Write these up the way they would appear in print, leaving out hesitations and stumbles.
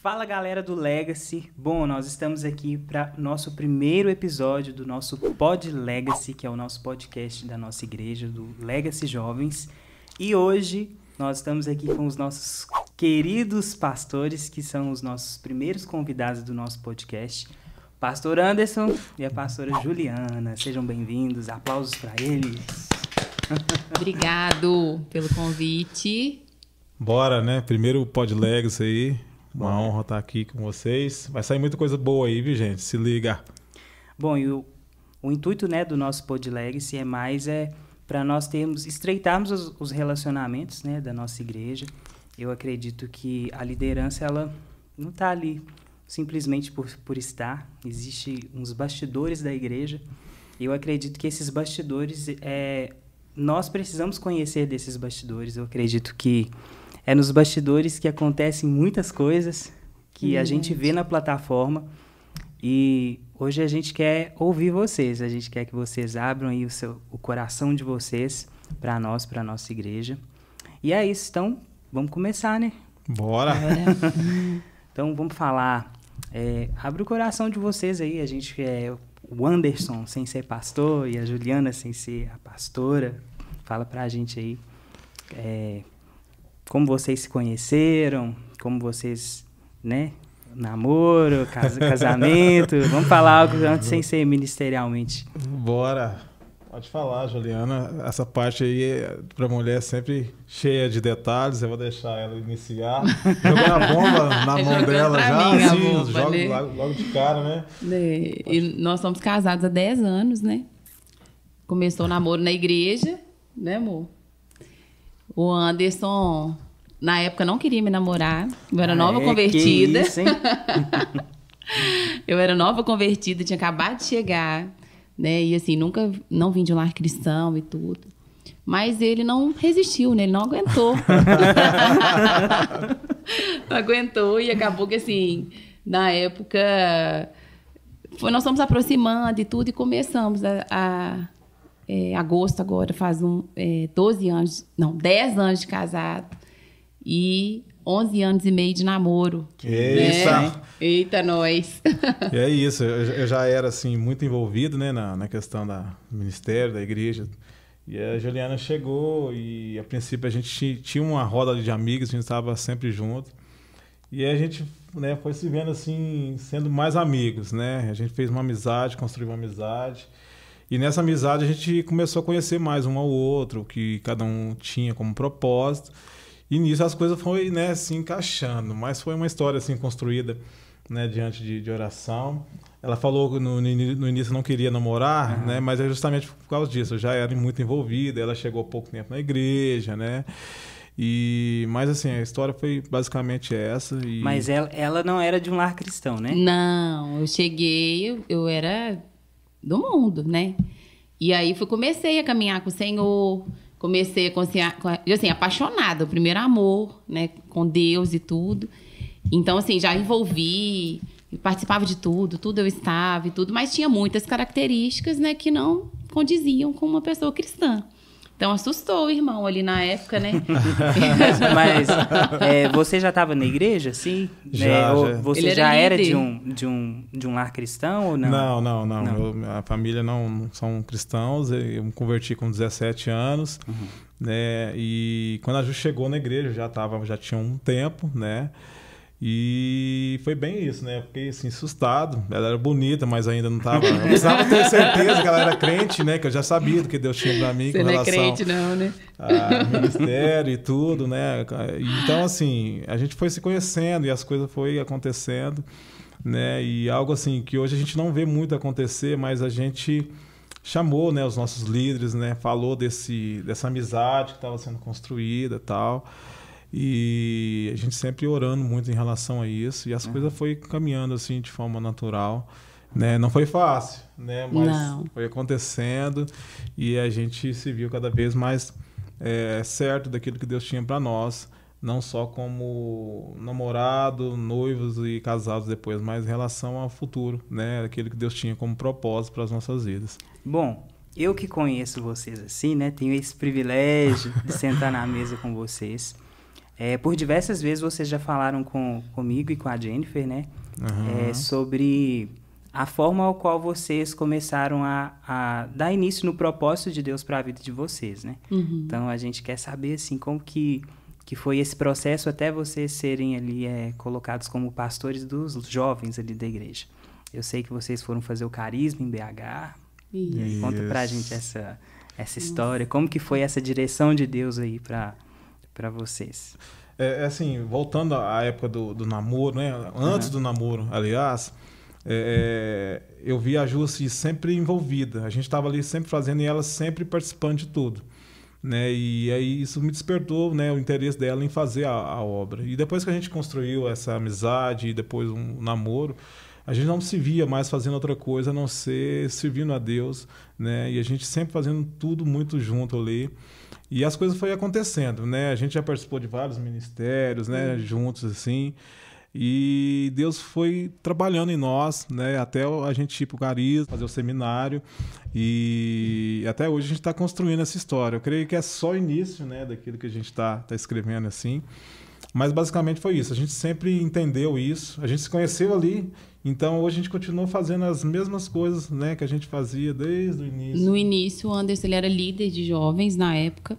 Fala galera do Legacy, bom, nós estamos aqui para nosso primeiro episódio do nosso Pod Legacy, que é o nosso podcast da nossa igreja, do Legacy Jovens, e hoje nós estamos aqui com os nossos queridos pastores, que são os nossos primeiros convidados do nosso podcast, o pastor Anderson e a pastora Juliana. Sejam bem-vindos, aplausos para eles. Obrigado pelo convite. Bora, né? Primeiro Pod Legacy aí. Uma honra estar aqui com vocês. Vai sair muita coisa boa aí, viu, gente? Se liga. Bom, e o intuito, né, do nosso Pod Legacy é para nós estreitarmos os relacionamentos, né, da nossa igreja. Eu acredito que a liderança, ela não está ali simplesmente por estar. Existem uns bastidores da igreja. Eu acredito que esses bastidores, nós precisamos conhecer desses bastidores. Eu acredito que é nos bastidores que acontecem muitas coisas que a gente vê na plataforma, e hoje a gente quer ouvir vocês, a gente quer que vocês abram aí o coração de vocês para nós, para a nossa igreja. E é isso, então vamos começar, né? Bora! Então vamos falar, abre o coração de vocês aí, a gente quer o Anderson sem ser pastor e a Juliana sem ser a pastora. Fala pra gente aí como vocês se conheceram, como vocês, né, namoro, casamento. Vamos falar algo antes sem ser ministerialmente. Bora! Pode falar, Juliana. Essa parte aí pra mulher é sempre cheia de detalhes. Eu vou deixar ela iniciar. Jogando a bomba na mão dela já, assim, joga logo de cara, né? E nós somos casados há 10 anos, né? Começou o namoro na igreja, né, amor? O Anderson, na época, não queria me namorar. Eu era nova convertida. Que isso, hein? Eu era nova convertida, tinha acabado de chegar, né? E assim, não vim de um lar cristão e tudo. Mas ele não resistiu, né? Ele não aguentou. Não aguentou e acabou que, assim, na época, nós fomos aproximando e tudo, e começamos agosto agora, faz 10 anos de casado e 11 anos e meio de namoro. Eita! Né? Eita, nós! E é isso, eu já era assim, muito envolvido, né, na questão do ministério, da igreja. E a Juliana chegou e, a princípio, a gente tinha uma roda de amigos, a gente estava sempre junto. E a gente, né, foi se vendo assim, sendo mais amigos, né? A gente fez uma amizade, construiu uma amizade. E nessa amizade a gente começou a conhecer mais um ao outro, o que cada um tinha como propósito. E nisso as coisas foram, né, se encaixando. Mas foi uma história assim, construída, né, diante de oração. Ela falou que no início não queria namorar, né, mas é justamente por causa disso. Eu já era muito envolvida, ela chegou há pouco tempo na igreja, né? Mas assim, a história foi basicamente essa. Mas ela não era de um lar cristão, né? Não, eu cheguei, eu era do mundo, né? E aí comecei a caminhar com o Senhor, comecei a assim, apaixonada, o primeiro amor, né, com Deus e tudo. Então, assim, já envolvi, participava de tudo eu estava e tudo, mas tinha muitas características, né, que não condiziam com uma pessoa cristã. Então, assustou o irmão ali na época, né? Mas você já estava na igreja, sim? Já. Você já era de um lar cristão ou não? Não. A família não são cristãos. Eu me converti com 17 anos. Né? E quando a Ju chegou na igreja, já tinha um tempo, né? E foi bem isso, né? Eu fiquei assim, assustado. Ela era bonita, mas ainda não estava. Eu precisava ter certeza que ela era crente, né? Que eu já sabia do que Deus tinha para mim. Você não é crente, não, né? Ao ministério e tudo, né? Então, assim, a gente foi se conhecendo e as coisas foram acontecendo, né? E algo assim que hoje a gente não vê muito acontecer, mas a gente chamou, né, os nossos líderes, né? Falou dessa amizade que estava sendo construída e tal. E a gente sempre orando muito em relação a isso, e as coisas foi caminhando assim de forma natural, né? Não foi fácil, né? Mas foi acontecendo e a gente se viu cada vez mais certo daquilo que Deus tinha para nós, não só como namorado, noivos e casados depois, mas em relação ao futuro, né? Aquilo que Deus tinha como propósito para as nossas vidas. Bom, eu que conheço vocês assim, né? Tenho esse privilégio de sentar na mesa com vocês. Por diversas vezes vocês já falaram comigo e com a Jennifer, né? Uhum. Sobre a forma ao qual vocês começaram a dar início no propósito de Deus para a vida de vocês, né? Uhum. Então, a gente quer saber, assim, como que foi esse processo até vocês serem ali colocados como pastores dos jovens ali da igreja. Eu sei que vocês foram fazer o Carisma em BH. Isso. Conta pra gente essa história. Como que foi essa direção de Deus aí para vocês? Assim, voltando à época do namoro, né? Antes do namoro, aliás, eu vi a Ju assim, sempre envolvida. A gente estava ali sempre fazendo e ela sempre participando de tudo, né? E aí isso me despertou, né, o interesse dela em fazer a obra. E depois que a gente construiu essa amizade e depois um namoro, a gente não se via mais fazendo outra coisa a não ser servindo a Deus, né? E a gente sempre fazendo tudo muito junto ali. E as coisas foram acontecendo, né? A gente já participou de vários ministérios, né? Juntos, assim. E Deus foi trabalhando em nós, né? Até a gente ir para o Carisma, fazer o seminário. E até hoje a gente está construindo essa história. Eu creio que é só o início, né? Daquilo que a gente está escrevendo, assim. Mas basicamente foi isso. A gente sempre entendeu isso. A gente se conheceu ali. Então hoje a gente continua fazendo as mesmas coisas, né, que a gente fazia desde o início. No início, o Anderson ele era líder de jovens na época.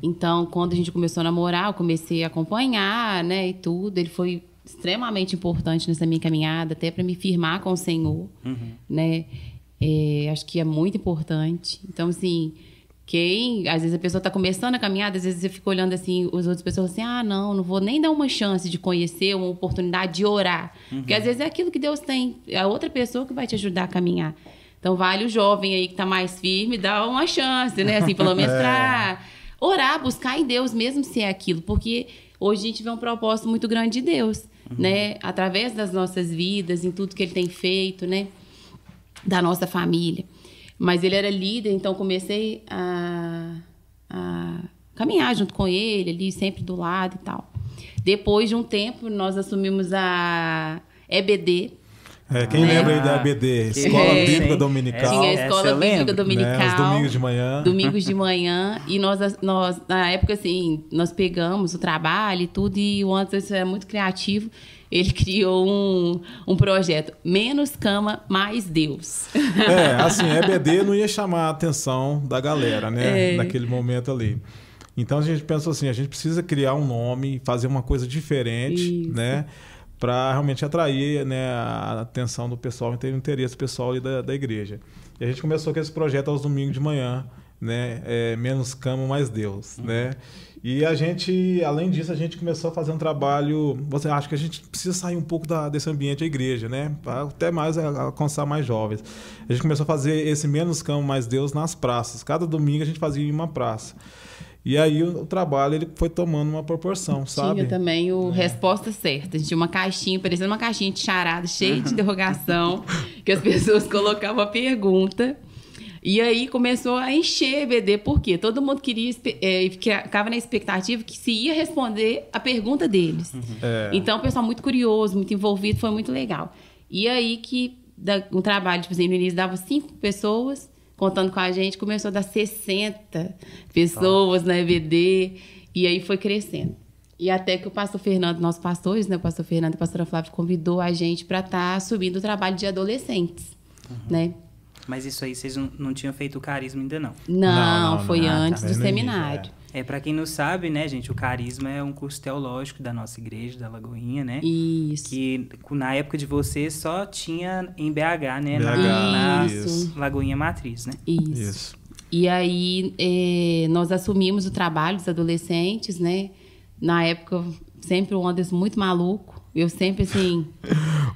Então, quando a gente começou a namorar, eu comecei a acompanhar, né, e tudo. Ele foi extremamente importante nessa minha caminhada, até para me firmar com o Senhor, né? Acho que é muito importante. Então, assim, às vezes a pessoa está começando a caminhada, às vezes eu fico olhando assim, as outras pessoas assim, não vou nem dar uma chance de conhecer, uma oportunidade de orar. Porque às vezes é aquilo que Deus tem, é a outra pessoa que vai te ajudar a caminhar. Então vale o jovem aí que está mais firme, dá uma chance, né? Assim, pelo menos para orar, buscar em Deus mesmo se é aquilo. Porque hoje a gente vê um propósito muito grande de Deus, né? Através das nossas vidas, em tudo que Ele tem feito, né? Da nossa família. Mas ele era líder, então comecei a caminhar junto com ele, ali sempre do lado e tal. Depois de um tempo, nós assumimos a EBD. Quem lembra aí da EBD? Escola Bíblica Dominical. Tinha a Escola Bíblica Dominical. Né? Os domingos de manhã. Domingos de manhã. E nós, na época, assim, nós pegamos o trabalho e tudo, e o Anderson era muito criativo. Ele criou um projeto, Menos Cama, Mais Deus. Assim, a EBD não ia chamar a atenção da galera, né? Naquele momento ali. Então a gente pensou assim, a gente precisa criar um nome, fazer uma coisa diferente, né? Para realmente atrair, né, a atenção do pessoal e ter o interesse pessoal ali da igreja. E a gente começou com esse projeto aos domingos de manhã, né? Menos Cama, Mais Deus, né? E a gente, além disso, a gente começou a fazer um trabalho. Você acha que a gente precisa sair um pouco desse ambiente da igreja, né? Para até mais alcançar mais jovens. A gente começou a fazer esse Menos Cama, Mais Deus nas praças. Cada domingo a gente fazia em uma praça. E aí o trabalho ele foi tomando uma proporção, sabe? Tinha também o Resposta Certa. A gente tinha uma caixinha, parecendo uma caixinha de charada, cheia de interrogação, que as pessoas colocavam a pergunta. E aí começou a encher EBD, por quê? Todo mundo ficava na expectativa que se ia responder a pergunta deles. Então, o pessoal muito curioso, muito envolvido, foi muito legal. E aí que um trabalho, tipo assim, no início dava 5 pessoas, contando com a gente, começou a dar 60 pessoas na EBD, e aí foi crescendo. E até que o pastor Fernando, nossos pastores, né, o pastor Fernando e a pastora Flávia, convidou a gente para estar subindo o trabalho de adolescentes, né? Mas isso aí, vocês não tinham feito o Carisma ainda não? Não, foi antes do seminário. Para quem não sabe, né, gente, o Carisma é um curso teológico da nossa igreja, da Lagoinha, né? Isso. Que na época de vocês só tinha em BH, né? Na Lagoinha Matriz, né? Isso. E aí, nós assumimos o trabalho dos adolescentes, né? Na época, sempre o Anderson muito maluco. Eu sempre, assim...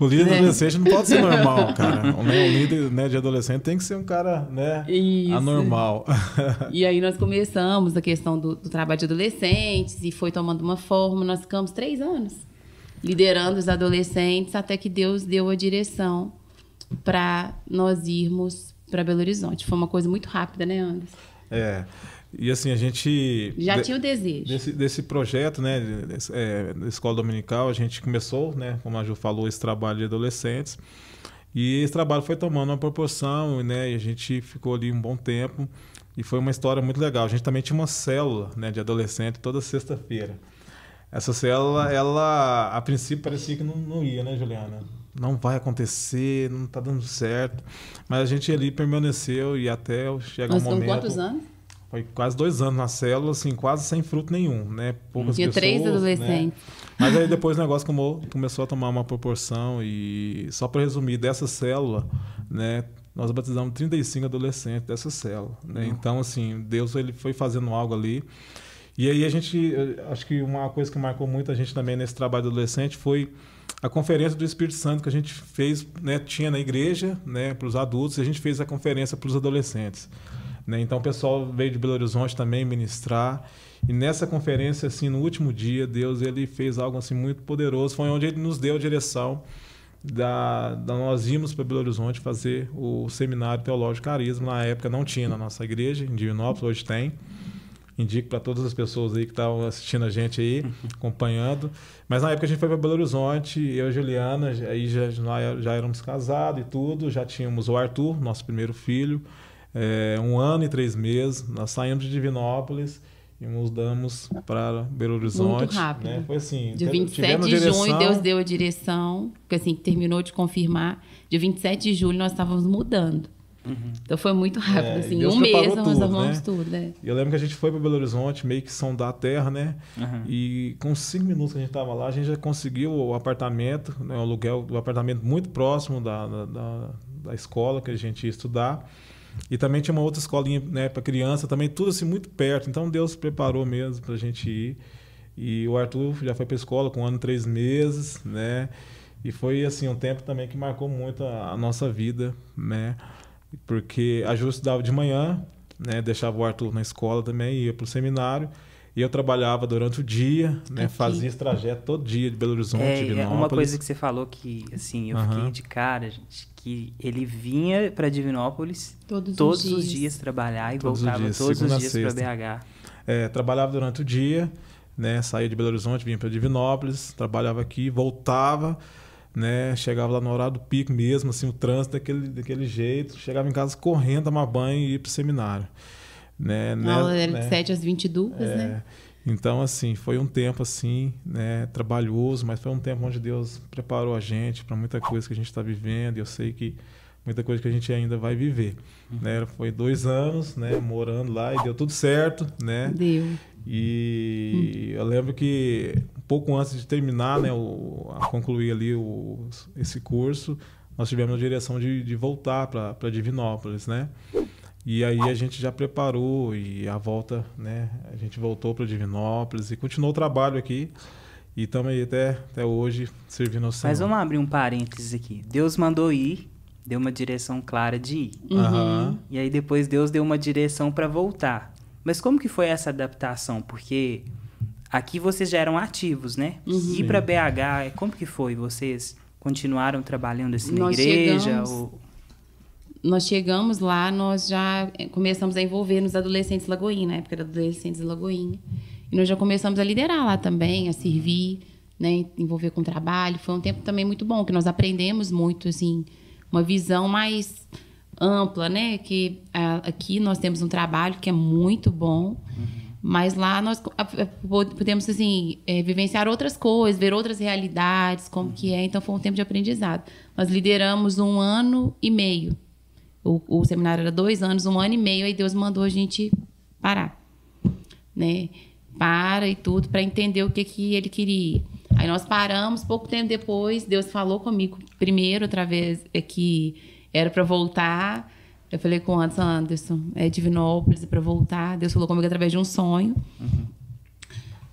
O líder de adolescente não pode ser normal, cara. O líder, né, de adolescente tem que ser um cara, né, anormal. E aí nós começamos a questão do trabalho de adolescentes e foi tomando uma forma. Nós ficamos 3 anos liderando os adolescentes até que Deus deu a direção para nós irmos para Belo Horizonte. Foi uma coisa muito rápida, né, Anderson? E assim, a gente... Já tinha o desejo. Desse projeto, né, da Escola Dominical, a gente começou, né, como a Ju falou, esse trabalho de adolescentes. E esse trabalho foi tomando uma proporção, né, e a gente ficou ali um bom tempo. E foi uma história muito legal. A gente também tinha uma célula, né, de adolescente toda sexta-feira. Essa célula, ela, a princípio, parecia que não ia, né, Juliana? Não vai acontecer, não tá dando certo. Mas a gente ali permaneceu e até chegar um momento... quantos anos? Foi quase 2 anos na célula, assim, quase sem fruto nenhum, né? Poucas Tinha pessoas, 3 adolescentes. né? Mas aí depois o negócio começou a tomar uma proporção e, só para resumir, dessa célula, né? Nós batizamos 35 adolescentes dessa célula, né? Então, assim, Deus ele foi fazendo algo ali. E aí acho que uma coisa que marcou muito a gente também nesse trabalho do adolescente foi a conferência do Espírito Santo que a gente fez, né? Tinha na igreja, né? Para os adultos, e a gente fez a conferência para os adolescentes. Né? Então o pessoal veio de Belo Horizonte também ministrar, e nessa conferência, assim, no último dia, Deus ele fez algo assim muito poderoso. Foi onde ele nos deu a direção nós íamos para Belo Horizonte fazer o seminário teológico Carisma. Na época não tinha na nossa igreja em Divinópolis, hoje tem. Indico para todas as pessoas aí que estavam assistindo a gente aí, acompanhando. Mas na época a gente foi para Belo Horizonte, eu e a Juliana, aí já éramos casados e tudo, já tínhamos o Arthur, nosso primeiro filho. 1 ano e 3 meses, nós saímos de Divinópolis e nos mudamos para Belo Horizonte. Muito rápido. Né? Foi assim, de 27 de junho, Deus deu a direção, porque assim, terminou de confirmar. De 27 de julho, nós estávamos mudando. Então foi muito rápido, assim, Deus 1 mês nós tudo, arrumamos né? tudo. Eu lembro que a gente foi para Belo Horizonte, meio que sondar a terra, né? E com 5 minutos que a gente estava lá, a gente já conseguiu o apartamento, né? O aluguel do apartamento muito próximo da escola que a gente ia estudar. E também tinha uma outra escolinha, né, para criança, também tudo assim muito perto. Então Deus preparou mesmo para a gente ir. E o Arthur já foi para a escola com 1 ano e 3 meses, né? E foi assim um tempo também que marcou muito a nossa vida, né? Porque a Ju estudava de manhã, né? Deixava o Arthur na escola também, ia para o seminário. E eu trabalhava durante o dia, né? Fazia esse trajeto todo dia de Belo Horizonte, Divinópolis. Uma coisa que você falou que, assim, eu fiquei de cara, gente, que ele vinha para Divinópolis todos os dias trabalhar e voltava todos os dias para BH. Trabalhava durante o dia, né? Saía de Belo Horizonte, vinha para Divinópolis, trabalhava aqui, voltava, né? Chegava lá no horário do pico mesmo, assim, o trânsito daquele jeito. Chegava em casa correndo, tomar banho e ir para o seminário. Né? A aula era de 7 às 22, né? Então, assim, foi um tempo assim, né, trabalhoso, mas foi um tempo onde Deus preparou a gente para muita coisa que a gente está vivendo. E eu sei que muita coisa que a gente ainda vai viver. Né? Foi 2 anos, né, morando lá e deu tudo certo, né? Deu. E eu lembro que um pouco antes de terminar, né, a concluir ali esse curso, nós tivemos a direção de voltar para Divinópolis, né? E aí a gente já preparou e a volta, né? A gente voltou para Divinópolis e continuou o trabalho aqui. E estamos aí até hoje servindo ao Senhor. Mas vamos abrir um parênteses aqui. Deus mandou ir, deu uma direção clara de ir. E aí depois Deus deu uma direção para voltar. Mas como que foi essa adaptação? Porque aqui vocês já eram ativos, né? Ir para BH, como que foi? Vocês continuaram trabalhando assim na igreja? Nós chegamos lá, nós já começamos a envolver nos adolescentes Lagoinha, na época era adolescentes de Lagoinha. E nós já começamos a liderar lá também, a servir, né, envolver com trabalho. Foi um tempo também muito bom, que nós aprendemos muito, assim, uma visão mais ampla, né? Que aqui nós temos um trabalho que é muito bom, mas lá nós podemos, assim, vivenciar outras coisas, ver outras realidades, como que é. Então, foi um tempo de aprendizado. Nós lideramos 1 ano e meio. O seminário era 2 anos, 1 ano e meio, aí Deus mandou a gente parar, né? Para e tudo, para entender o que ele queria. Aí nós paramos, pouco tempo depois, Deus falou comigo primeiro, através que era para voltar. Eu falei com o Anderson, Divinópolis, é para voltar. Deus falou comigo através de um sonho.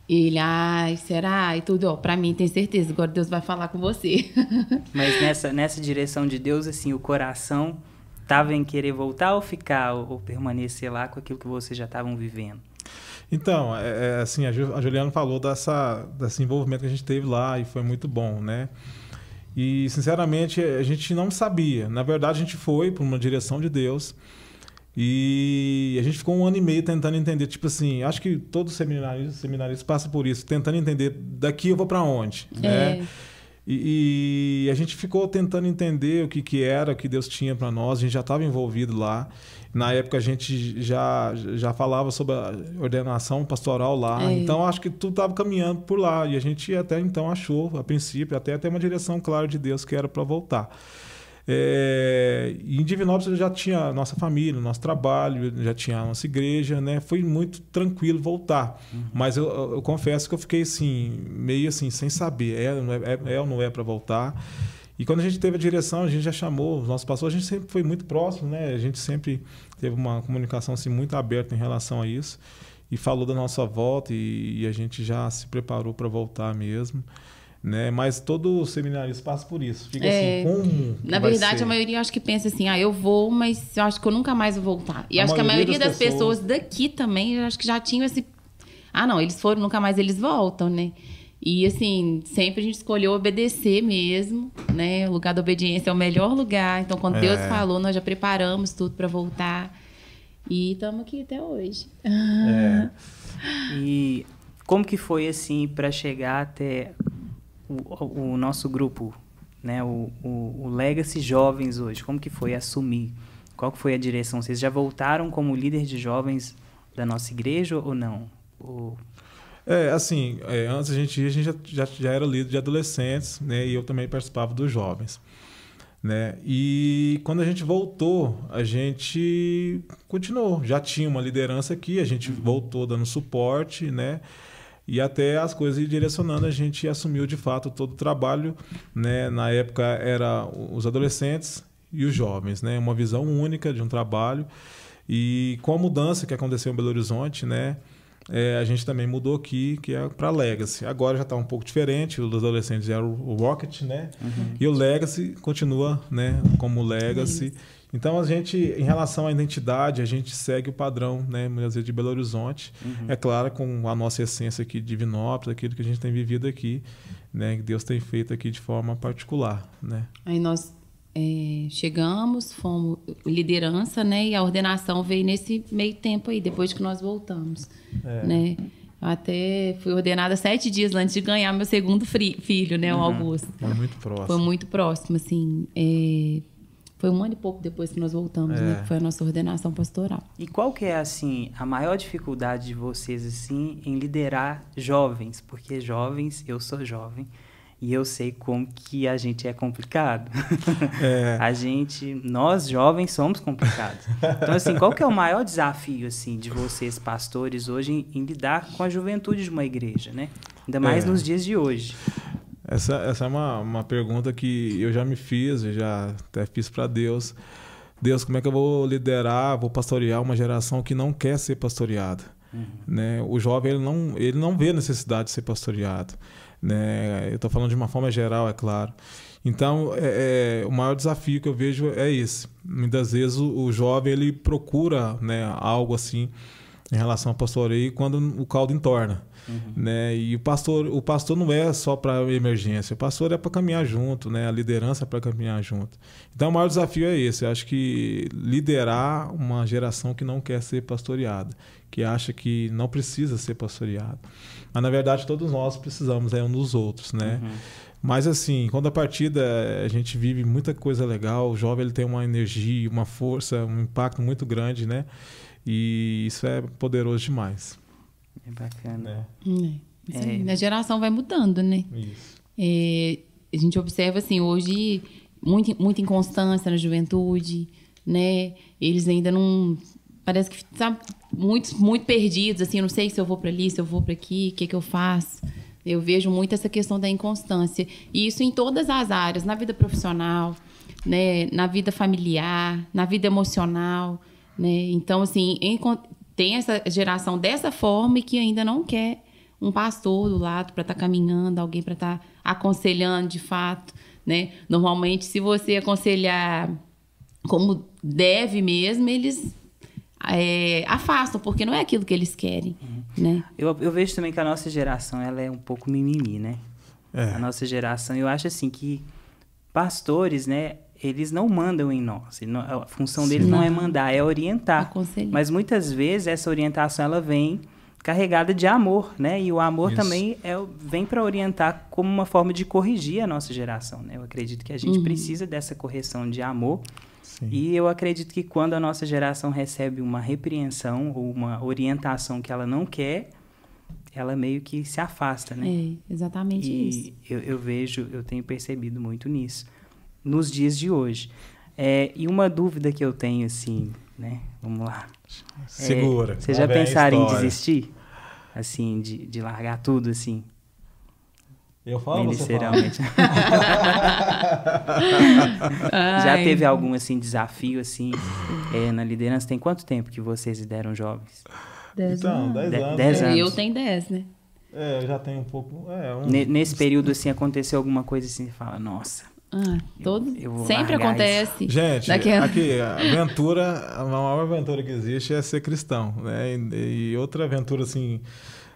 E ele, será? E tudo, para mim, tem certeza, agora Deus vai falar com você. Mas nessa direção de Deus, assim, o coração estava em querer voltar ou ficar, ou permanecer lá com aquilo que vocês já estavam vivendo? Então, assim, a Juliana falou desse envolvimento que a gente teve lá e foi muito bom, né? E, sinceramente, a gente não sabia. Na verdade, a gente foi por uma direção de Deus e a gente ficou 1 ano e meio tentando entender. Tipo assim, acho que todo seminarista passa por isso, tentando entender daqui eu vou para onde, né? E a gente ficou tentando entender o que era, o que Deus tinha para nós. A gente já estava envolvido lá. Na época a gente já falava sobre a ordenação pastoral lá. Então acho que tudo estava caminhando por lá. E a gente até então achou, a princípio, até uma direção clara de Deus que era para voltar. E em Divinópolis eu já tinha a nossa família, o nosso trabalho, já tinha a nossa igreja, né? Foi muito tranquilo voltar. Mas eu confesso que eu fiquei assim, meio assim, sem saber, ou não é para voltar. E quando a gente teve a direção, a gente já chamou os nossos pastores, a gente sempre foi muito próximo, né? A gente sempre teve uma comunicação assim, muito aberta em relação a isso. E falou da nossa volta e a gente já se preparou para voltar mesmo. Né? Mas todo seminarista passa por isso. Fica assim, como na verdade, a maioria acho que pensa assim, eu vou, mas eu acho que eu nunca mais vou voltar. E acho que a maioria das pessoas daqui também, eu acho que já tinham esse... não, eles foram, nunca mais eles voltam, né? E assim, sempre a gente escolheu obedecer mesmo, né? O lugar da obediência é o melhor lugar. Então, quando Deus falou, nós já preparamos tudo para voltar. E estamos aqui até hoje. E como que foi, assim, para chegar até... O nosso grupo, né, o Legacy Jovens hoje, como que foi assumir? Qual que foi a direção? Vocês já voltaram como líder de jovens da nossa igreja ou não? Antes a gente já era líder de adolescentes, né, e eu também participava dos jovens. Né? E quando a gente voltou, a gente continuou. Já tinha uma liderança aqui, a gente voltou dando suporte, né? E até as coisas ir direcionando, a gente assumiu de fato todo o trabalho, né? Na época era os adolescentes e os jovens, né? Uma visão única de um trabalho. E com a mudança que aconteceu em Belo Horizonte, né? A gente também mudou aqui, que é para Legacy. Agora já está um pouco diferente, os adolescentes eram o Rocket, né? E o Legacy continua, né? Como Legacy. Então, a gente, em relação à identidade, a gente segue o padrão, né, muitas vezes de Belo Horizonte. É claro, com a nossa essência aqui de Divinópolis, aquilo que a gente tem vivido aqui, né, que Deus tem feito aqui de forma particular, né. Aí nós chegamos, fomos liderança, né, e a ordenação veio nesse meio tempo aí, depois que nós voltamos, né. Até fui ordenada 7 dias antes de ganhar meu segundo filho, né, o Augusto. Foi muito próximo. Foi muito próximo, assim, foi 1 ano e pouco depois que nós voltamos, né? Que foi a nossa ordenação pastoral. E qual que é, assim, a maior dificuldade de vocês, assim, em liderar jovens? Porque jovens, eu sou jovem, e eu sei como que a gente é complicado. Nós jovens somos complicados. Então, assim, qual que é o maior desafio, assim, de vocês, pastores, hoje, em lidar com a juventude de uma igreja, né? Ainda mais nos dias de hoje. Essa é uma pergunta que eu já me fiz, eu já até fiz para Deus. Deus, como é que eu vou liderar, vou pastorear uma geração que não quer ser pastoreada? Né? O jovem ele não vê necessidade de ser pastoreado. Né? Eu estou falando de uma forma geral, é claro. Então, o maior desafio que eu vejo é esse. Muitas vezes o jovem ele procura, né, algo assim em relação ao pastoreio quando o caldo entorna. Né? E o pastor não é só para emergência, o pastor é para caminhar junto, né? A liderança é para caminhar junto. Então o maior desafio é esse, eu acho que liderar uma geração que não quer ser pastoreada, que acha que não precisa ser pastoreada. Mas na verdade todos nós precisamos uns dos outros, né? Mas assim, quando a partida a gente vive muita coisa legal, o jovem ele tem uma energia, uma força, um impacto muito grande, né? E isso é poderoso demais. É bacana. A geração vai mudando, né? Isso. A gente observa, assim, hoje, muita inconstância na juventude, né? Eles ainda não... Parece que estão muito perdidos, assim, eu não sei se eu vou para ali, se eu vou para aqui, o que eu faço. Eu vejo muito essa questão da inconstância. E isso em todas as áreas, na vida profissional, né? Na vida familiar, na vida emocional, né? Então, assim, tem essa geração dessa forma e que ainda não quer um pastor do lado para estar caminhando, alguém para estar aconselhando de fato, né? Normalmente, se você aconselhar como deve mesmo, eles afastam, porque não é aquilo que eles querem, né? Eu vejo também que a nossa geração ela é um pouco mimimi, né? A nossa geração, eu acho assim que pastores, né? Eles não mandam em nós. A função deles não é mandar, é orientar. Aconselhar. Mas muitas vezes essa orientação ela vem carregada de amor, né? E o amor Isso. também vem para orientar como uma forma de corrigir a nossa geração, né? Eu acredito que a gente precisa dessa correção de amor. Sim. E eu acredito que quando a nossa geração recebe uma repreensão ou uma orientação que ela não quer, ela meio que se afasta, né? É, exatamente isso. E eu tenho percebido muito nisso, nos dias de hoje. E uma dúvida que eu tenho, assim, né? Vamos lá. Segura. Vocês Lá já vem a pensaram em história. desistir? Assim, de largar tudo, assim? Eu falo, você fala. Ministerialmente. Já Ai. teve algum, assim, desafio, assim, na liderança? Tem quanto tempo que vocês lideram jovens? 10 Então, anos. 10 anos. 10 né? anos. Eu tenho 10, né? Eu já tenho um pouco... Nesse período, assim, aconteceu alguma coisa assim, você fala, nossa, Eu vou sempre largar acontece. Gente, Daquela- aqui, a maior aventura que existe é ser cristão, né? E outra aventura, assim,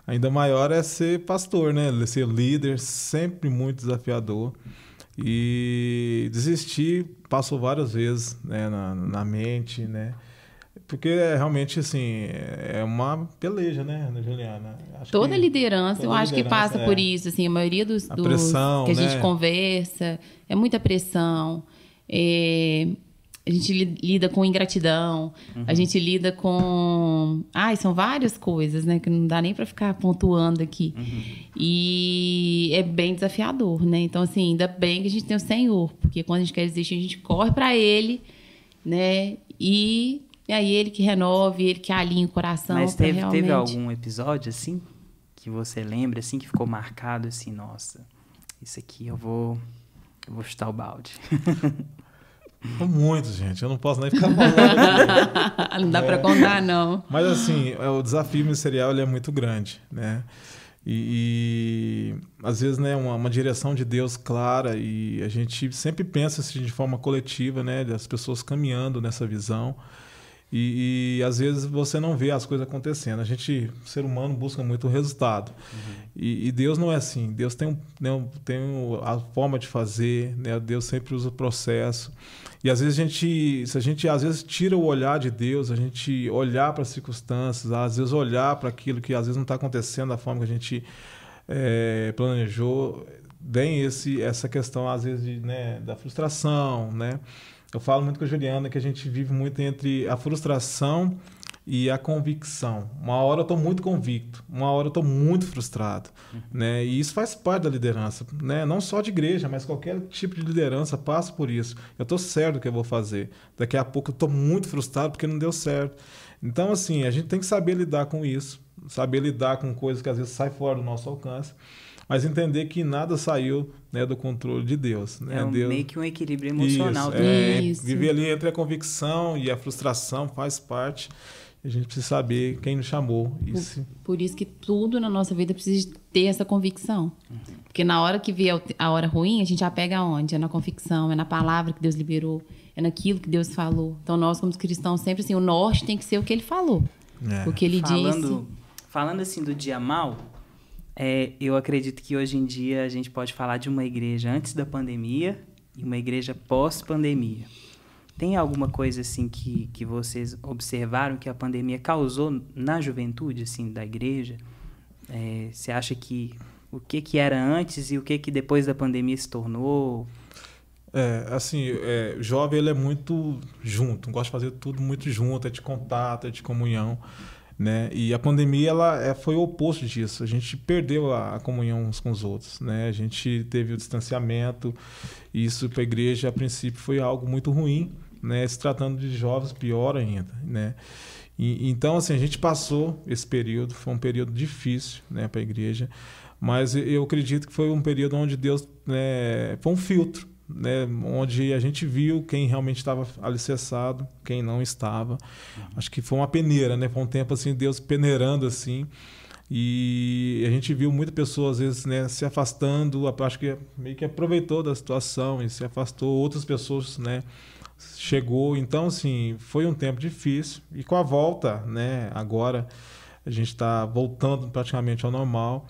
ainda maior é ser pastor, né? Ser líder, sempre muito desafiador. E desistir passou várias vezes, né, na mente, né? Porque realmente, assim, é uma peleja, né, Juliana? Acho Toda que liderança, eu toda acho que liderança, passa por isso. Assim, a maioria dos A pressão, que a né? gente conversa, é muita pressão. A gente lida com ingratidão, a gente lida com... são várias coisas, né? Que não dá nem para ficar pontuando aqui. E é bem desafiador, né? Então, assim, ainda bem que a gente tem o Senhor, porque quando a gente quer desistir, a gente corre para Ele, né? E aí Ele que renove, Ele que alinha o coração. mas pra teve realmente... algum episódio, assim, que você lembra, assim, que ficou marcado, assim, nossa, isso aqui eu vou chutar o balde. São muitos, gente. Eu não posso nem ficar falando. Não dá para contar, não. Mas, assim, o desafio ministerial ele é muito grande, né? E às vezes, né, uma direção de Deus clara e a gente sempre pensa assim, de forma coletiva, né? Das pessoas caminhando nessa visão. E às vezes você não vê as coisas acontecendo. A gente, ser humano, busca muito o resultado. E Deus não é assim. Deus tem a forma de fazer, né? Deus sempre usa o processo. E às vezes se a gente às vezes tira o olhar de Deus, a gente olhar para as circunstâncias, às vezes olhar para aquilo que às vezes não está acontecendo da forma que a gente planejou, vem essa questão às vezes da frustração, né? Eu falo muito com a Juliana que a gente vive muito entre a frustração e a convicção. Uma hora eu estou muito convicto, uma hora eu estou muito frustrado, né? E isso faz parte da liderança, né? Não só de igreja, mas qualquer tipo de liderança passa por isso. Eu estou certo do que eu vou fazer. Daqui a pouco eu estou muito frustrado porque não deu certo. Então, assim, a gente tem que saber lidar com isso, saber lidar com coisas que às vezes saem fora do nosso alcance, mas entender que nada saiu, né, do controle de Deus. Né? Deus... meio que um equilíbrio emocional. Isso. Viver ali entre a convicção e a frustração faz parte. A gente precisa saber quem nos chamou. Por isso que tudo na nossa vida precisa ter essa convicção. Porque na hora que vier a hora ruim, a gente apega aonde? É na convicção, é na palavra que Deus liberou, é naquilo que Deus falou. Então nós, como cristãos, sempre assim, o norte tem que ser o que Ele falou. O que Ele disse. Falando assim do dia mal, eu acredito que hoje em dia a gente pode falar de uma igreja antes da pandemia e uma igreja pós-pandemia. Tem alguma coisa assim que vocês observaram que a pandemia causou na juventude assim, da igreja? Você acha que o que era antes e o que depois da pandemia se tornou? O jovem ele é muito junto, gosta de fazer tudo muito junto, é de contato, é de comunhão. Né? E a pandemia foi o oposto disso. A gente perdeu a comunhão uns com os outros, né? A gente teve o distanciamento. E isso para a igreja, a princípio, foi algo muito ruim, né? Se tratando de jovens, pior ainda, né? Então, assim, a gente passou esse período. Foi um período difícil, né, para a igreja. Mas eu acredito que foi um período onde Deus, né, foi um filtro, né, onde a gente viu quem realmente estava alicerçado, quem não estava. Acho que foi uma peneira, né? Foi um tempo assim, Deus peneirando assim, e a gente viu muitas pessoas às vezes, né, se afastando. Acho que meio que aproveitou da situação e se afastou. Outras pessoas, né, chegou. Então, assim, foi um tempo difícil. E com a volta, né, agora a gente está voltando praticamente ao normal.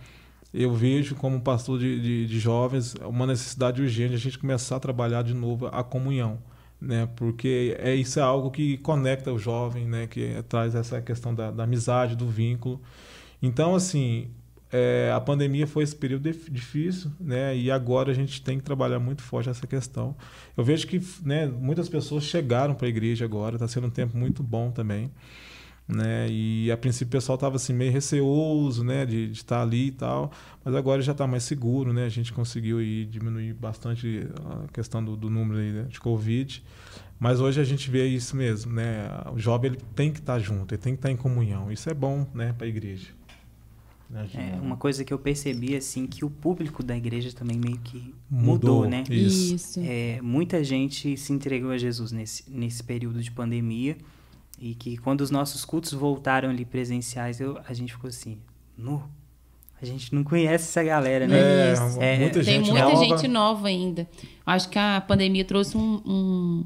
Eu vejo como pastor de jovens uma necessidade urgente de a gente começar a trabalhar de novo a comunhão, né? Porque isso é algo que conecta o jovem, né? Que traz essa questão da amizade, do vínculo. Então, assim, a pandemia foi esse período difícil, né? E agora a gente tem que trabalhar muito forte essa questão. Eu vejo que, né, muitas pessoas chegaram para a igreja agora, está sendo um tempo muito bom também, né? E a princípio o pessoal estava assim meio receoso, né, de estar ali e tal, mas agora já está mais seguro, né? A gente conseguiu diminuir bastante a questão do número aí, né, de Covid, mas hoje a gente vê isso mesmo, né? O jovem ele tem que estar junto, ele tem que estar em comunhão. Isso é bom, né, para a igreja. Uma coisa que eu percebi assim que o público da igreja também meio que mudou, né? Isso. Muita gente se entregou a Jesus nesse período de pandemia. E que quando os nossos cultos voltaram ali presenciais, a gente ficou assim, a gente não conhece essa galera, né? Tem muita gente nova ainda. Acho que a pandemia trouxe um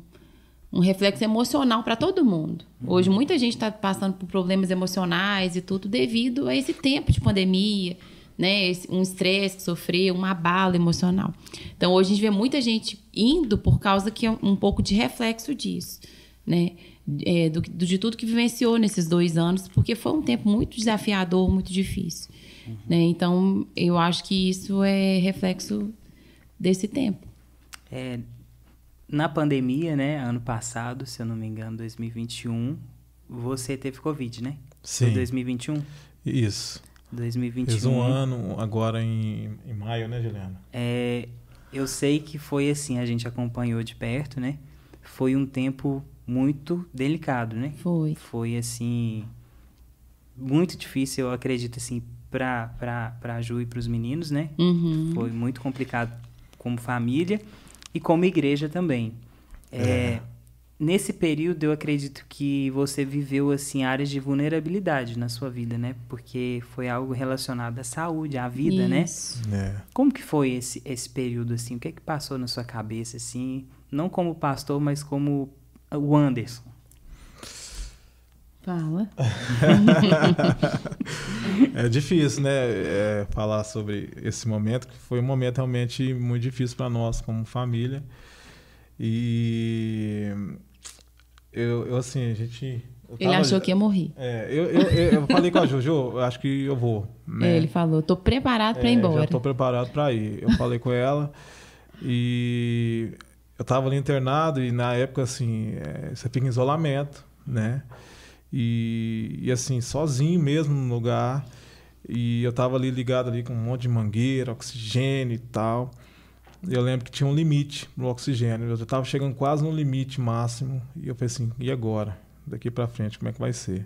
reflexo emocional para todo mundo. Hoje muita gente está passando por problemas emocionais e tudo devido a esse tempo de pandemia, né? Um estresse que sofreu, uma abala emocional. Então hoje a gente vê muita gente indo por causa que é um pouco de reflexo disso, né? De tudo que vivenciou nesses 2 anos, porque foi um tempo muito desafiador, muito difícil. Né? Então, eu acho que isso é reflexo desse tempo. Na pandemia, né, ano passado, se eu não me engano, 2021, você teve Covid, né? Sim. Foi 2021? Isso. 2021. Fez um ano agora em maio, né, Juliana? Eu sei que foi assim, a gente acompanhou de perto, né? Foi um tempo muito delicado, né? Foi assim, muito difícil, eu acredito, assim, para a Ju e para os meninos, né? Uhum. Foi muito complicado como família e como igreja também. Nesse período, eu acredito que você viveu, assim, áreas de vulnerabilidade na sua vida, né? Porque foi algo relacionado à saúde, à vida, Isso. né? Como que foi esse período, assim? O que é que passou na sua cabeça, assim? Não como pastor, mas como o Anderson. Fala. É difícil, né, falar sobre esse momento, que foi um momento realmente muito difícil para nós como família. E eu assim, Ele achou que ia morrer. Eu falei com a Juju, eu acho que eu vou. Né? Ele falou, tô preparado para ir embora. Já tô preparado para ir. Eu falei com ela e eu tava ali internado e na época, assim, você fica em isolamento, né? E assim, sozinho mesmo no lugar. E eu tava ali ligado ali com um monte de mangueira, oxigênio e tal. Eu lembro que tinha um limite no oxigênio. Eu já tava chegando quase no limite máximo. E eu falei assim, e agora? Daqui para frente, como é que vai ser?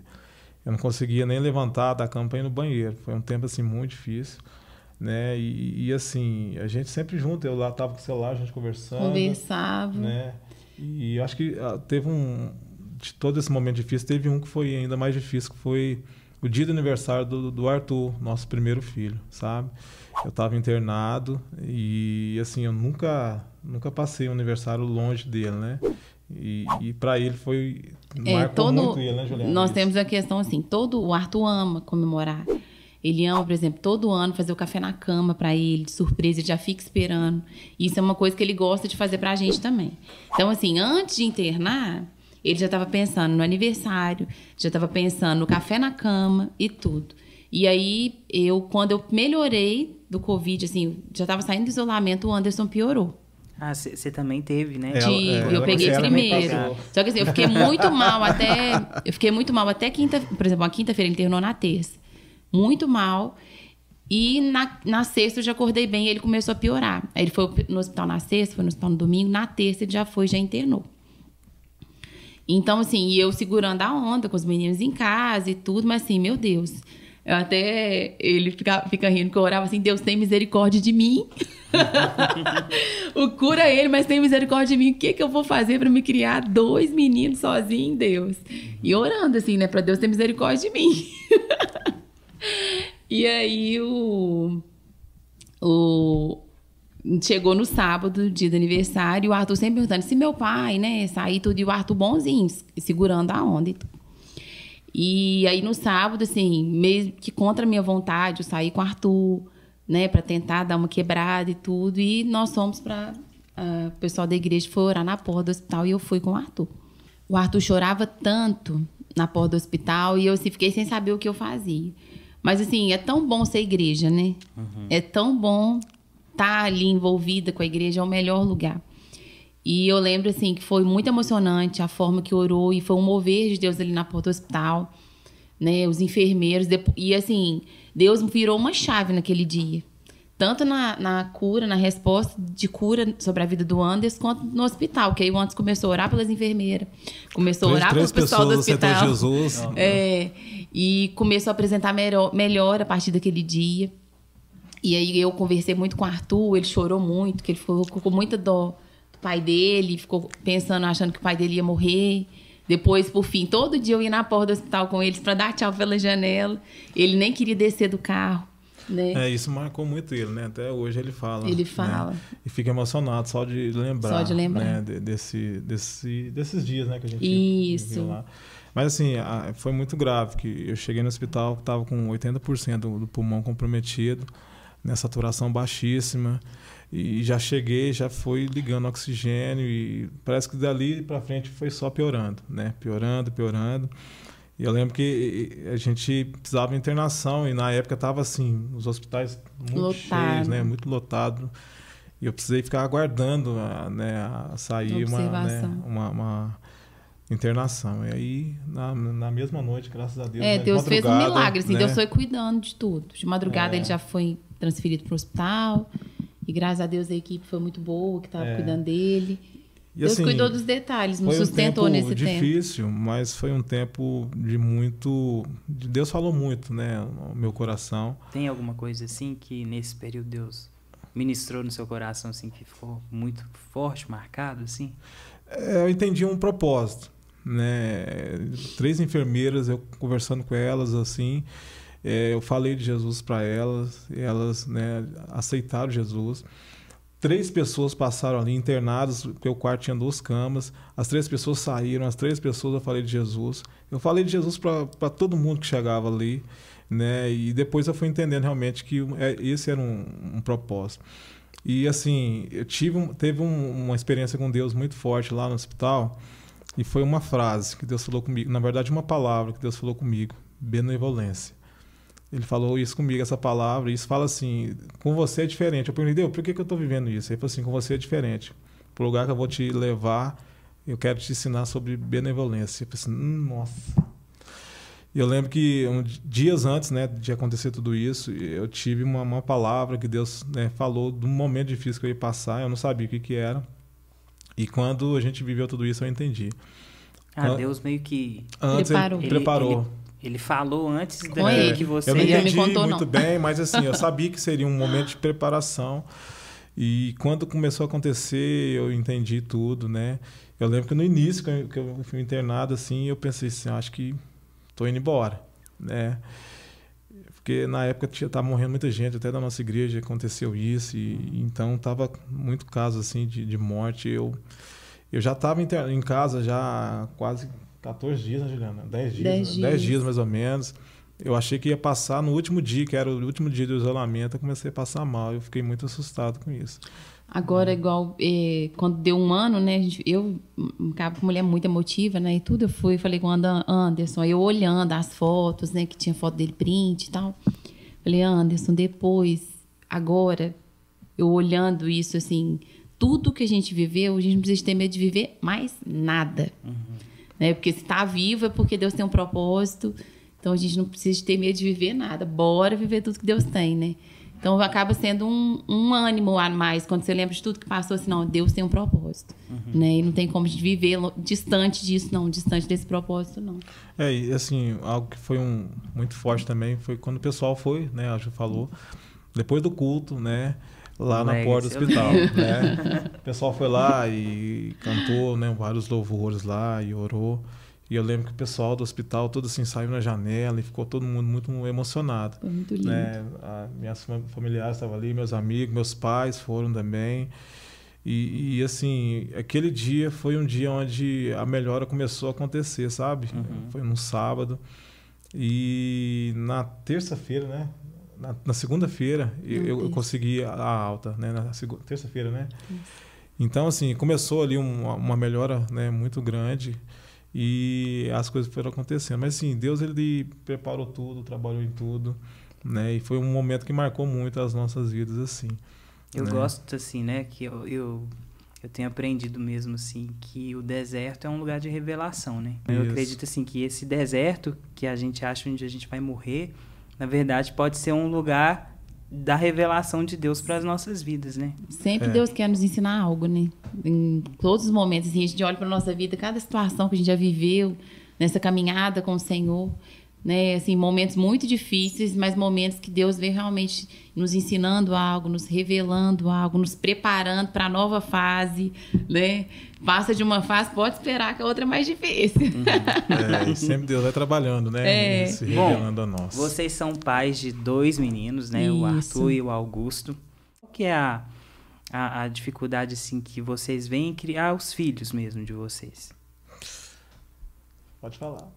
Eu não conseguia nem levantar da cama para ir no banheiro. Foi um tempo, assim, muito difícil. Né? E assim, a gente sempre junto, eu lá tava com o celular, a gente conversava, né? E acho que teve de todo esse momento difícil, teve um que foi ainda mais difícil, que foi o dia do aniversário do Arthur, nosso primeiro filho, sabe? Eu tava internado e assim, eu nunca passei um aniversário longe dele, né? E para ele marcou muito ele, né, Juliana? Nós temos a questão assim, o Arthur ama comemorar. Ele ama, por exemplo, todo ano fazer o café na cama para ele, de surpresa, ele já fica esperando. Isso é uma coisa que ele gosta de fazer pra gente também. Então, assim, antes de internar, ele já estava pensando no aniversário, já estava pensando no café na cama e tudo. E aí, quando eu melhorei do Covid, assim, já estava saindo do isolamento, o Anderson piorou. Você também teve, né? Eu peguei primeiro. Só que assim, eu fiquei muito mal até quinta, por exemplo, a quinta-feira ele internou na terça. Muito mal. E na sexta eu já acordei bem e ele começou a piorar. Aí ele foi no hospital na sexta, foi no hospital no domingo. Na terça ele já internou. Então, assim, eu segurando a onda com os meninos em casa e tudo, mas assim, meu Deus. Ele fica rindo que eu orava assim, Deus tem misericórdia de mim. O cura ele, mas tem misericórdia de mim. O que eu vou fazer para me criar 2 meninos sozinho, Deus? E orando assim, né, para Deus ter misericórdia de mim. E aí chegou no sábado, dia do aniversário, e o Arthur sempre perguntando se meu pai, né, sair tudo, e o Arthur bonzinho, segurando a onda e tudo. E aí no sábado, assim, meio que contra a minha vontade, eu saí com o Arthur, né, pra tentar dar uma quebrada e tudo, e nós fomos o pessoal da igreja foi orar na porta do hospital e eu fui com o Arthur. O Arthur chorava tanto na porta do hospital e eu assim, fiquei sem saber o que eu fazia. Mas, assim, é tão bom ser igreja, né? É tão bom estar ali envolvida com a igreja, é o melhor lugar. E eu lembro, assim, que foi muito emocionante a forma que orou, e foi um mover de Deus ali na porta do hospital, né? Os enfermeiros, e assim, Deus virou uma chave naquele dia. Tanto na cura, na resposta de cura sobre a vida do Anderson, quanto no hospital. Que aí o Anderson começou a orar pelas enfermeiras, começou a orar pelo pessoal do hospital. Jesus. E começou a apresentar melhor a partir daquele dia. E aí eu conversei muito com o Arthur, ele chorou muito, que ele ficou com muita dó do pai dele, ficou pensando, achando que o pai dele ia morrer. Depois, por fim, todo dia eu ia na porta do hospital com eles para dar tchau pela janela. Ele nem queria descer do carro, né? Isso marcou muito ele, né? Até hoje ele fala. Ele fala. Né? E fica emocionado só de lembrar. Só de lembrar. Né? Desses dias, né? Que a gente viveu lá. Mas assim, foi muito grave, que eu cheguei no hospital, estava com 80% do pulmão comprometido, né? Saturação baixíssima. E já cheguei, já foi ligando oxigênio, e parece que dali para frente foi só piorando, né? Piorando. E eu lembro que a gente precisava de internação, e na época estava assim, os hospitais muito cheios, né? Muito lotado. E eu precisei ficar aguardando, né? A sair uma internação. E aí, na mesma noite, graças a Deus, Deus fez um milagre, assim, né? Deus foi cuidando de tudo. De madrugada ele já foi transferido para o hospital. E graças a Deus a equipe foi muito boa, que estava cuidando dele. E, Deus assim, cuidou dos detalhes, nos sustentou nesse tempo. Foi um tempo difícil, mas foi um tempo de muito... Deus falou muito, né, no meu coração. Tem alguma coisa assim que nesse período Deus ministrou no seu coração, assim, que ficou muito forte, marcado, assim? Eu entendi um propósito, né? 3 enfermeiras, eu conversando com elas, assim... eu falei de Jesus para elas, e elas, né, aceitaram Jesus. 3 pessoas passaram ali internadas, porque o quarto tinha 2 camas. As 3 pessoas saíram, as 3 pessoas eu falei de Jesus. Eu falei de Jesus para todo mundo que chegava ali, né? E depois eu fui entendendo realmente que esse era um propósito. E assim, teve uma experiência com Deus muito forte lá no hospital, e foi uma frase que Deus falou comigo, na verdade uma palavra que Deus falou comigo: benevolência. Ele falou isso comigo, essa palavra, e isso fala assim: com você é diferente. Eu perguntei: Deus, por que eu estou vivendo isso? Ele falou assim: com você é diferente. Para o lugar que eu vou te levar, eu quero te ensinar sobre benevolência. Eu falei assim: nossa. E eu lembro que dias antes, né, de acontecer tudo isso, eu tive uma palavra que Deus, né, falou de um momento difícil que eu ia passar. Eu não sabia o que era. E quando a gente viveu tudo isso, eu entendi. Deus meio que... Antes ele preparou. Ele falou antes daquilo que você... Eu não entendi me contou, muito bem, mas assim, eu sabia que seria um momento de preparação. E quando começou a acontecer, eu entendi tudo, né? Eu lembro que no início, que eu fui internado, assim, eu pensei assim: acho que estou indo embora, né? Porque na época estava morrendo muita gente, até da nossa igreja aconteceu isso, e então estava muito caso assim de morte. Eu já estava em casa já quase 14 dias, né, Juliana? 10 dias. 10 dias mais ou menos. Eu achei que ia passar no último dia, que era o último dia do isolamento, eu comecei a passar mal. Eu fiquei muito assustado com isso. Agora, igual, quando deu 1 ano, né? Eu, uma mulher muito emotiva, né? E tudo, eu fui, falei com o Anderson, aí eu olhando as fotos, né? Que tinha foto dele, print e tal. Falei: Anderson, depois, agora, eu olhando isso, assim, tudo que a gente viveu, a gente não precisa ter medo de viver mais nada. Né? Porque se está vivo é porque Deus tem um propósito. Então, a gente não precisa ter medo de viver nada. Bora viver tudo que Deus tem, né? Então, acaba sendo um ânimo a mais. Quando você lembra de tudo que passou, assim, não, Deus tem um propósito. Né? E não tem como a gente viver distante disso, não. Distante desse propósito, não. E assim, algo que foi muito forte também foi quando o pessoal foi, né? A Ju falou, depois do culto, né? Lá na porta do hospital, né? O pessoal foi lá e cantou, né, vários louvores lá e orou. E eu lembro que o pessoal do hospital todo assim saiu na janela e ficou todo mundo muito emocionado. Foi muito lindo. Né? Minhas familiares estavam ali, meus amigos, meus pais foram também. E assim, aquele dia foi um dia onde a melhora começou a acontecer, sabe? Foi num sábado. E na terça-feira, né? Na segunda-feira eu consegui a alta, né? Na terça-feira, né? Isso. Então, assim, começou ali uma melhora, né, muito grande, e as coisas foram acontecendo. Mas, assim, Deus, ele preparou tudo, trabalhou em tudo. né? E foi um momento que marcou muito as nossas vidas, assim. Eu né? gosto, assim, né, que eu tenho aprendido mesmo, assim, que o deserto é um lugar de revelação, né? Eu acredito, assim, que esse deserto que a gente acha onde a gente vai morrer, na verdade, pode ser um lugar da revelação de Deus para as nossas vidas, né? Sempre Deus quer nos ensinar algo, né? Em todos os momentos, assim, a gente olha para nossa vida, cada situação que a gente já viveu nessa caminhada com o Senhor, né? Assim, momentos muito difíceis, mas momentos que Deus vem realmente nos ensinando algo, nos revelando algo, nos preparando para a nova fase, né? Passa de uma fase, pode esperar que a outra é mais difícil. E sempre Deus vai trabalhando, né? Se revelando a nós. Vocês são pais de 2 meninos, né? Isso. O Arthur e o Augusto. Qual que é a dificuldade, assim, que vocês veem em criar os filhos mesmo de vocês? Pode falar.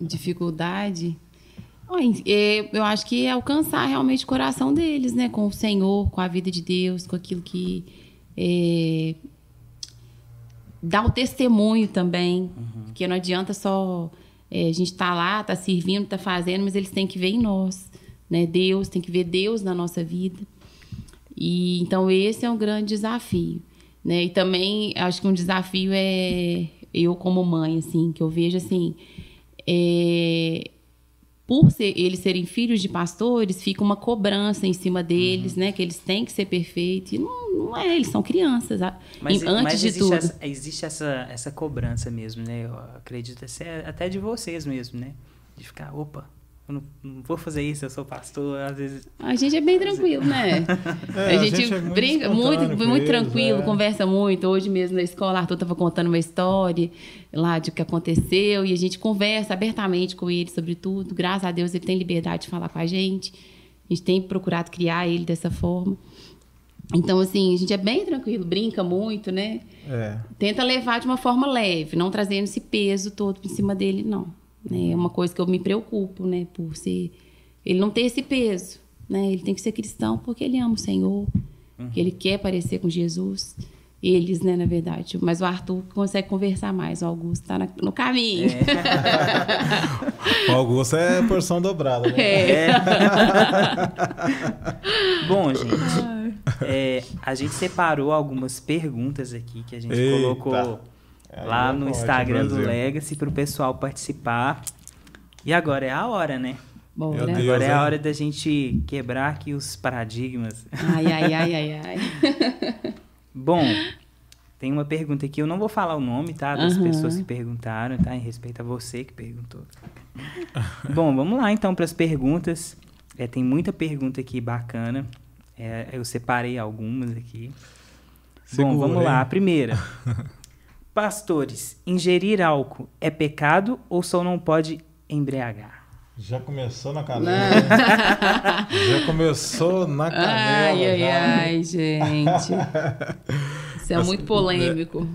Dificuldade? Eu acho que é alcançar realmente o coração deles, né? Com o Senhor, com a vida de Deus, com aquilo que... dá o testemunho também, porque não adianta só a gente tá lá, tá servindo, tá fazendo, mas eles têm que ver em nós, né? Deus, tem que ver Deus na nossa vida. E então esse é um grande desafio, né? E também acho que um desafio é eu como mãe, assim, que eu vejo assim, por eles serem filhos de pastores, fica uma cobrança em cima deles, né? Que eles têm que ser perfeitos. E não é, eles são crianças. Antes de tudo. Existe essa cobrança mesmo, né? Eu acredito até de vocês mesmo, né? De ficar, opa, eu não vou fazer isso, eu sou pastor, às vezes... A gente é bem tranquilo, né? A gente é brinca muito tranquilo, conversa muito. Hoje mesmo na escola, Arthur estava contando uma história lá de o que aconteceu e a gente conversa abertamente com ele sobre tudo. Graças a Deus ele tem liberdade de falar com a gente. A gente tem procurado criar ele dessa forma. Então, assim, a gente é bem tranquilo, brinca muito, né? Tenta levar de uma forma leve, não trazendo esse peso todo em cima dele, não. É uma coisa que eu me preocupo, né? Por ser... Ele não ter esse peso, né? Ele tem que ser cristão porque ele ama o Senhor, que ele quer parecer com Jesus. Eles, né, na verdade. Mas o Arthur consegue conversar mais. O Augusto está no caminho. O Augusto é porção dobrada, né? Bom, gente, a gente separou algumas perguntas aqui que a gente colocou lá no Instagram do Legacy para o pessoal participar. E agora é a hora, né? Bora. Agora é a hora da gente quebrar aqui os paradigmas. Ai. Bom, tem uma pergunta aqui, eu não vou falar o nome, tá? Das pessoas que perguntaram, tá? Em respeito a você que perguntou. Bom, vamos lá então para as perguntas. Tem muita pergunta aqui bacana. Eu separei algumas aqui. Bom, vamos lá. A primeira. Pastores, ingerir álcool é pecado ou só não pode embriagar? Já começou na canela. Já começou na canela. Ai, gente. Isso é muito polêmico.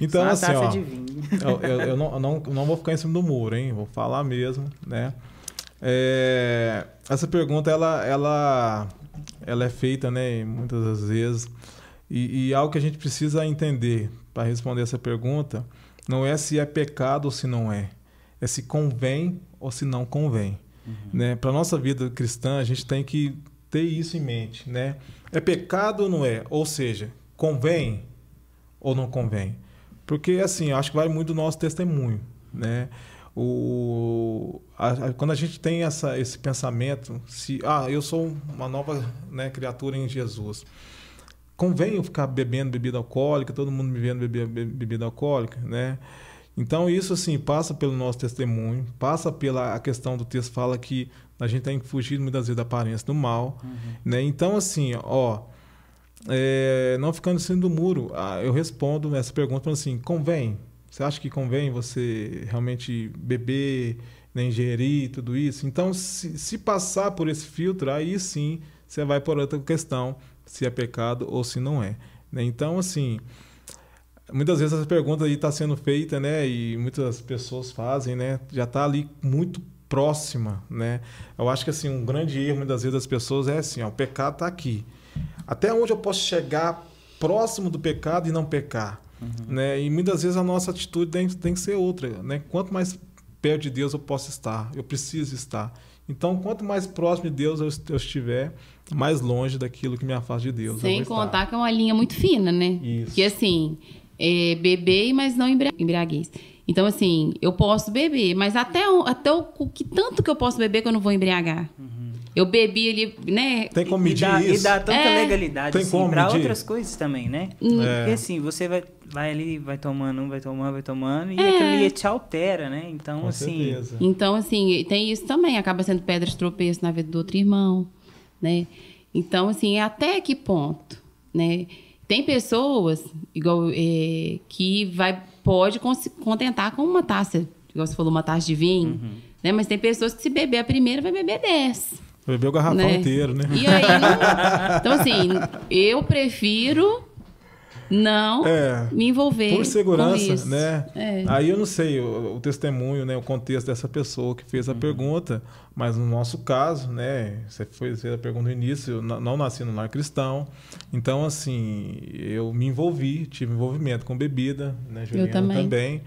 Então, assim, taça de vinho. eu não vou ficar em cima do muro, hein? Vou falar mesmo, né? Essa pergunta, ela é feita, né, muitas das vezes. E algo que a gente precisa entender para responder essa pergunta não é se é pecado ou se não é. É se convém ou se não convém. Né? Para a nossa vida cristã, a gente tem que ter isso em mente. Né? É pecado ou não é? Ou seja, convém ou não convém? Porque, assim, eu acho que vai muito do nosso testemunho. Né? Quando a gente tem esse pensamento, eu sou uma nova, né, criatura em Jesus, convém eu ficar bebendo bebida alcoólica, todo mundo me vendo beber bebida alcoólica, né? Então isso, assim, passa pelo nosso testemunho, passa pela a questão do texto, fala que a gente tem que fugir muitas vezes da aparência do mal, né? Então, assim, não ficando em cima do muro, eu respondo essa pergunta falando assim, convém? Você acha que convém você realmente beber, né, ingerir tudo isso? Então, se passar por esse filtro, aí sim você vai por outra questão, se é pecado ou se não é. Né? Então, assim, muitas vezes essa pergunta aí está sendo feita, né? E muitas pessoas fazem, né? Já está ali muito próxima, né? Eu acho que, assim, um grande erro muitas vezes das pessoas é assim, o pecado está aqui. Até onde eu posso chegar próximo do pecado e não pecar? Né? E muitas vezes a nossa atitude tem que ser outra, né? Quanto mais perto de Deus eu posso estar, eu preciso estar. Então, quanto mais próximo de Deus eu estiver, mais longe daquilo que me afasta de Deus. Sem contar que é uma linha muito fina, né? Isso. Porque assim, beber, mas não embriaguez. Então, assim, eu posso beber, mas até o que tanto que eu posso beber que eu não vou embriagar. Eu bebi ali, né? Tem como medir isso? E dá tanta legalidade Tem assim, para outras coisas também, né? Porque assim, você vai ali, vai tomando, e aquilo ali te altera, né? Então, Com assim... certeza. Então, assim, tem isso também. Acaba sendo pedra de tropeço na vida do outro irmão, né? Então, assim, até que ponto, né? Tem pessoas, igual, que pode contentar com uma taça, igual você falou, uma taça de vinho, né? Mas tem pessoas que se beber a primeira, vai beber 10. Bebeu o garrafão inteiro, né? E aí, então assim, eu prefiro não me envolver por segurança, com isso. né? Aí eu não sei o testemunho, né, o contexto dessa pessoa que fez a pergunta, mas no nosso caso, né, você fez a pergunta no início, eu não nasci no lar cristão, então assim, eu me envolvi, tive envolvimento com bebida, né, Juliana também.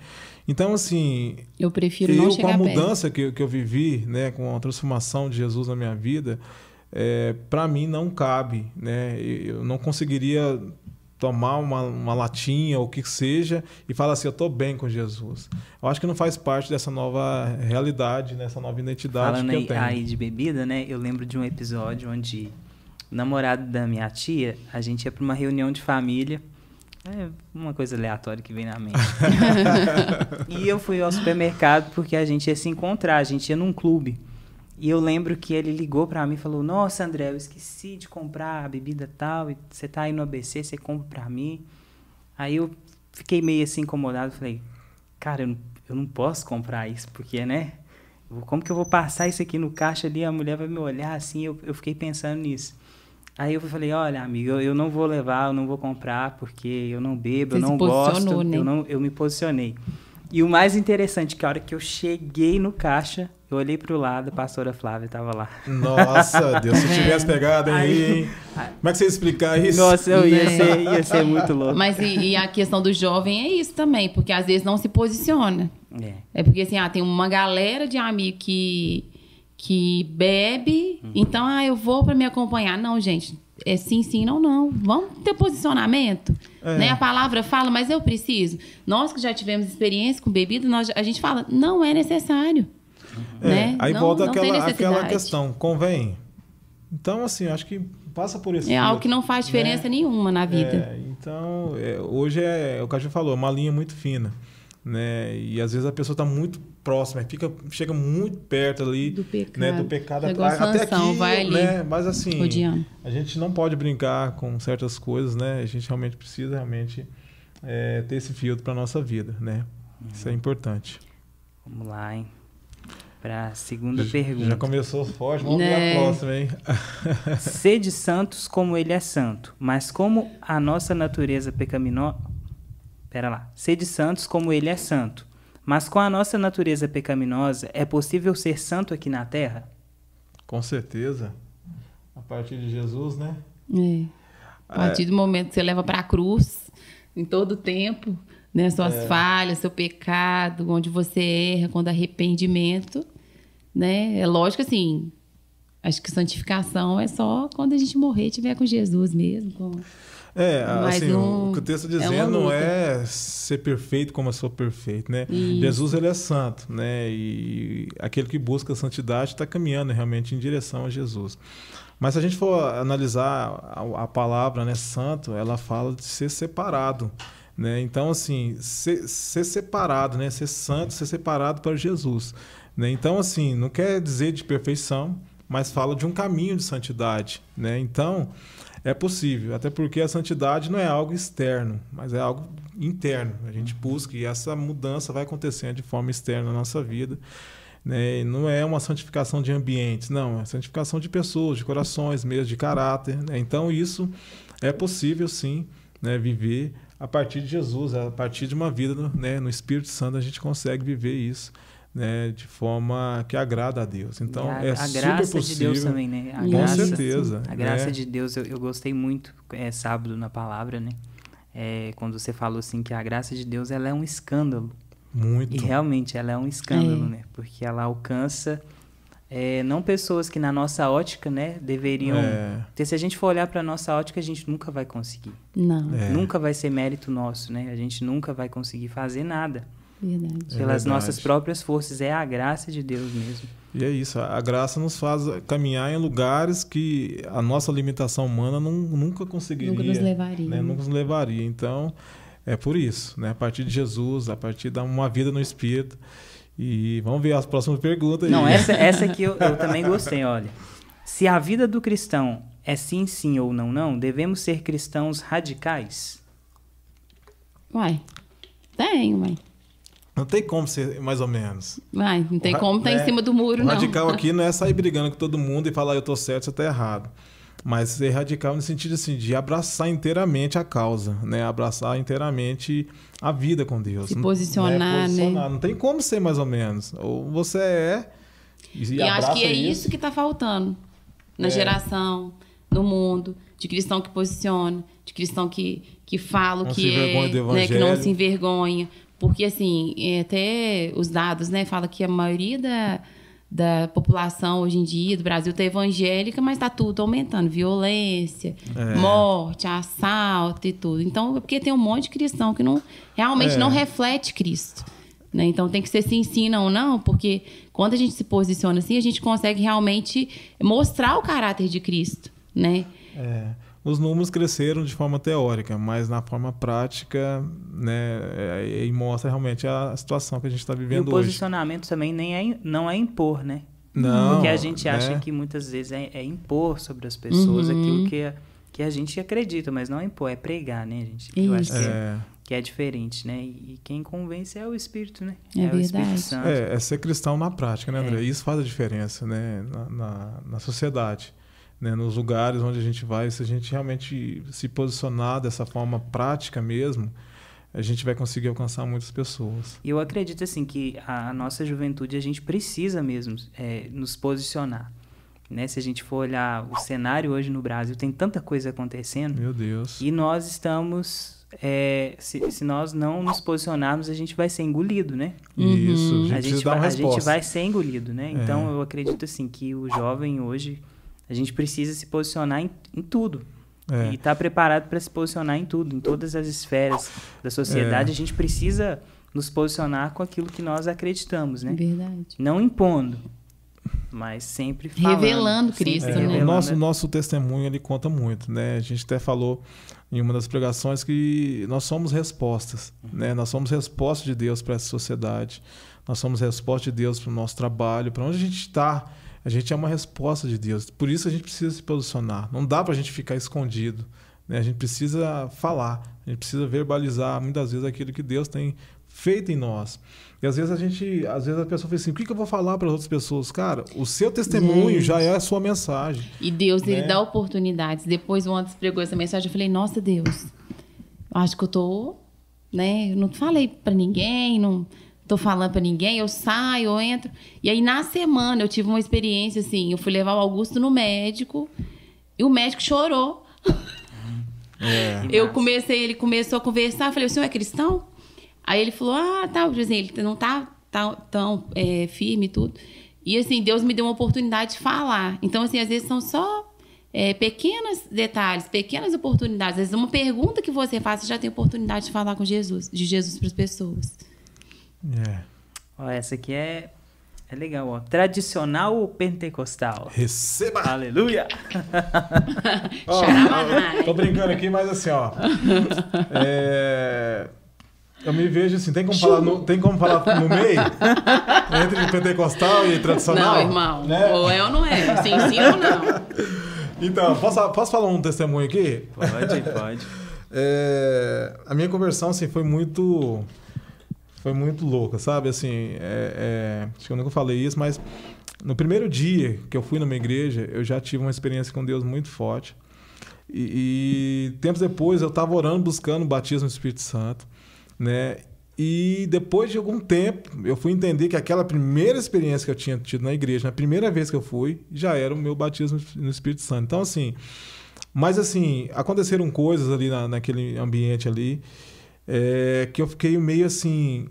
Então, assim, eu prefiro não chegar com a perto. mudança que eu vivi, né, com a transformação de Jesus na minha vida, para mim não cabe, né? Eu não conseguiria tomar uma latinha ou o que seja e falar assim, eu estou bem com Jesus. Eu acho que não faz parte dessa nova realidade, dessa nova identidade Falando que eu tenho. Aí de bebida, né? Eu lembro de um episódio onde o namorado da minha tia, a gente ia para uma reunião de família. É uma coisa aleatória que vem na mente. E eu fui ao supermercado porque a gente ia se encontrar, a gente ia num clube. E eu lembro que ele ligou pra mim e falou, nossa, André, eu esqueci de comprar a bebida tal, e você tá aí no ABC, você compra pra mim. Aí eu fiquei meio assim incomodado, falei, cara, eu não posso comprar isso, porque, né? Como que eu vou passar isso aqui no caixa ali, a mulher vai me olhar assim, eu fiquei pensando nisso. Aí eu falei, olha, amigo, eu não vou levar, eu não vou comprar, porque eu não bebo, Você eu não se posicionou, gosto, né? eu me posicionei. E o mais interessante, que a hora que eu cheguei no caixa, eu olhei pro lado, a pastora Flávia estava lá. Nossa, Deus, se eu tivesse pegado aí, hein? Como é que você ia explicar isso? Nossa, ia ser muito louco. Mas e a questão do jovem é isso também, porque às vezes não se posiciona. É porque assim, tem uma galera de amigos que bebe, então eu vou para me acompanhar. Não, gente, é sim, sim, não, não. Vamos ter posicionamento. Né? A palavra fala, mas eu preciso. Nós que já tivemos experiência com bebida, a gente fala, não é necessário. Né? Aí não, volta não aquela questão, convém? Então, assim, acho que passa por esse algo que não faz diferença nenhuma na vida. Então, hoje é o que a gente falou, é uma linha muito fina. Né? E às vezes a pessoa está muito próxima, chega muito perto ali do pecado, né? Do pecado até aqui, vai ali, né? Mas assim, odiando. A gente não pode brincar com certas coisas, né? A gente realmente precisa ter esse filtro para nossa vida, né? Isso é importante. Vamos lá, hein? Para a segunda pergunta. Já começou forte, vamos ver a próxima, hein? Sede santos como ele é santo, mas como a nossa natureza pecaminosa... Pera lá. Sede santos como ele é santo. Mas com a nossa natureza pecaminosa, é possível ser santo aqui na Terra? Com certeza. A partir de Jesus, né? A partir do momento que você leva para a cruz, em todo o tempo, né? Suas falhas, seu pecado, onde você erra, quando arrependimento, né? É lógico assim, acho que santificação é só quando a gente morrer e estiver com Jesus mesmo, assim, o que o texto está dizendo não é ser perfeito como eu sou perfeito, né? Isso. Jesus, ele é santo, né? E aquele que busca a santidade está caminhando realmente em direção a Jesus. Mas se a gente for analisar a palavra, né, santo, ela fala de ser separado, né? Então, assim, ser separado, né? Ser santo, ser separado para Jesus, né? Então, assim, não quer dizer de perfeição, mas fala de um caminho de santidade, né? Então, é possível, até porque a santidade não é algo externo, mas é algo interno. A gente busca e essa mudança vai acontecendo de forma externa na nossa vida, né? Não é uma santificação de ambientes, não, é santificação de pessoas, de corações mesmo, de caráter, né? Então isso é possível sim, né, viver a partir de Jesus, a partir de uma vida no Espírito Santo a gente consegue viver isso, né, de forma que agrada a Deus. Então é super possível. A graça de Deus também, né? Com certeza. A graça de Deus, eu gostei muito, sábado na palavra, né? Quando você falou assim que a graça de Deus ela é um escândalo. Muito. E realmente ela é um escândalo, né? Porque ela alcança não pessoas que na nossa ótica, né, deveriam... Porque se a gente for olhar para a nossa ótica, a gente nunca vai conseguir. Não. Nunca vai ser mérito nosso, né? A gente nunca vai conseguir fazer nada. Verdade. Pelas nossas próprias forças. É a graça de Deus mesmo. E é isso, a graça nos faz caminhar em lugares que a nossa limitação humana nunca conseguiria. Nunca nos levaria. Né? Nunca nos levaria. Então, é por isso, né? A partir de Jesus, a partir de uma vida no Espírito. E vamos ver as próximas perguntas. Não, essa aqui eu também gostei, olha. Se a vida do cristão é sim, sim ou não, não, devemos ser cristãos radicais? Uai, uai. Não tem como ser mais ou menos. Uai, não tem como estar em cima do muro, o não. Radical aqui não é sair brigando com todo mundo e falar eu tô certo, você tá errado. Mas ser radical no sentido assim, de abraçar inteiramente a causa, né? Abraçar inteiramente a vida com Deus. Se posicionar, né? Não tem como ser mais ou menos. Ou você é... E acho que é isso que está faltando na geração, no mundo, de cristão que posiciona, de cristão que fala o que é, né, que não se envergonha. Porque, assim, até os dados, né, falam que a maioria da população hoje em dia do Brasil está evangélica, mas está tudo aumentando. Violência, morte, assalto e tudo. Então, é porque tem um monte de cristão que realmente não reflete Cristo. Né? Então, tem que ser sim, não, porque quando a gente se posiciona assim, a gente consegue realmente mostrar o caráter de Cristo, né? Os números cresceram de forma teórica, mas na forma prática, né, e mostra realmente a situação que a gente está vivendo hoje. E o posicionamento também não é impor, né? Não. Porque a gente acha que muitas vezes é impor sobre as pessoas aquilo que a gente acredita, mas não é impor, é pregar, né, gente? Eu acho que é diferente, né? E quem convence é o Espírito, né? É o Espírito Santo. É ser cristão na prática, né, André? Isso faz a diferença, né, na sociedade. Né, nos lugares onde a gente vai, se a gente realmente se posicionar dessa forma prática mesmo, a gente vai conseguir alcançar muitas pessoas. E eu acredito assim que a nossa juventude, a gente precisa mesmo nos posicionar. Né? Se a gente for olhar o cenário hoje no Brasil, tem tanta coisa acontecendo. Meu Deus. E nós estamos... se nós não nos posicionarmos, a gente vai ser engolido, né? Isso, a gente vai ser engolido, né? Então, eu acredito assim que o jovem hoje... A gente precisa se posicionar em tudo. E estar preparado para se posicionar em tudo, em todas as esferas da sociedade. A gente precisa nos posicionar com aquilo que nós acreditamos, né? Verdade. Não impondo, mas sempre falando. Revelando Cristo, né? O nosso testemunho, ele conta muito, né? A gente até falou em uma das pregações que nós somos respostas, né? Nós somos resposta de Deus para essa sociedade. Nós somos resposta de Deus para o nosso trabalho, para onde a gente está. A gente é uma resposta de Deus. Por isso a gente precisa se posicionar. Não dá para a gente ficar escondido. Né? A gente precisa falar. A gente precisa verbalizar muitas vezes aquilo que Deus tem feito em nós. E às vezes a pessoa fala assim, o que eu vou falar para as outras pessoas? Cara, o seu testemunho já é a sua mensagem. E Deus, ele dá oportunidades. Depois, o Anderson pregou essa mensagem, eu falei, nossa, Deus, eu acho que eu tô, né? Eu não falei para ninguém, não... Tô falando pra ninguém, eu saio, eu entro. E aí, na semana, eu tive uma experiência, assim, eu fui levar o Augusto no médico e o médico chorou. Ele começou a conversar, eu falei, o senhor é cristão? Aí ele falou, tá, assim, ele não tá tão firme e tudo. E, assim, Deus me deu uma oportunidade de falar. Então, assim, às vezes são só pequenos detalhes, pequenas oportunidades. Às vezes, uma pergunta que você faz, você já tem oportunidade de falar com Jesus, de Jesus para as pessoas. Ó, essa aqui é legal, ó. Tradicional ou pentecostal? Receba! Aleluia! Tô brincando aqui, mas assim, ó. Eu me vejo assim, tem como falar no meio? Entre pentecostal e tradicional? Não, irmão. Né? Ou é ou não é? Sim ou não? Então, posso falar um testemunho aqui? Pode. A minha conversão, assim, foi muito louca, sabe? Assim, acho que eu nunca falei isso, mas no primeiro dia que eu fui numa igreja, eu já tive uma experiência com Deus muito forte. E tempos depois eu estava orando, buscando o batismo do Espírito Santo, né? E depois de algum tempo, eu fui entender que aquela primeira experiência que eu tinha tido na igreja, na primeira vez que eu fui, já era o meu batismo no Espírito Santo. Então, assim... Mas, assim, aconteceram coisas ali naquele ambiente ali... que eu fiquei meio assim,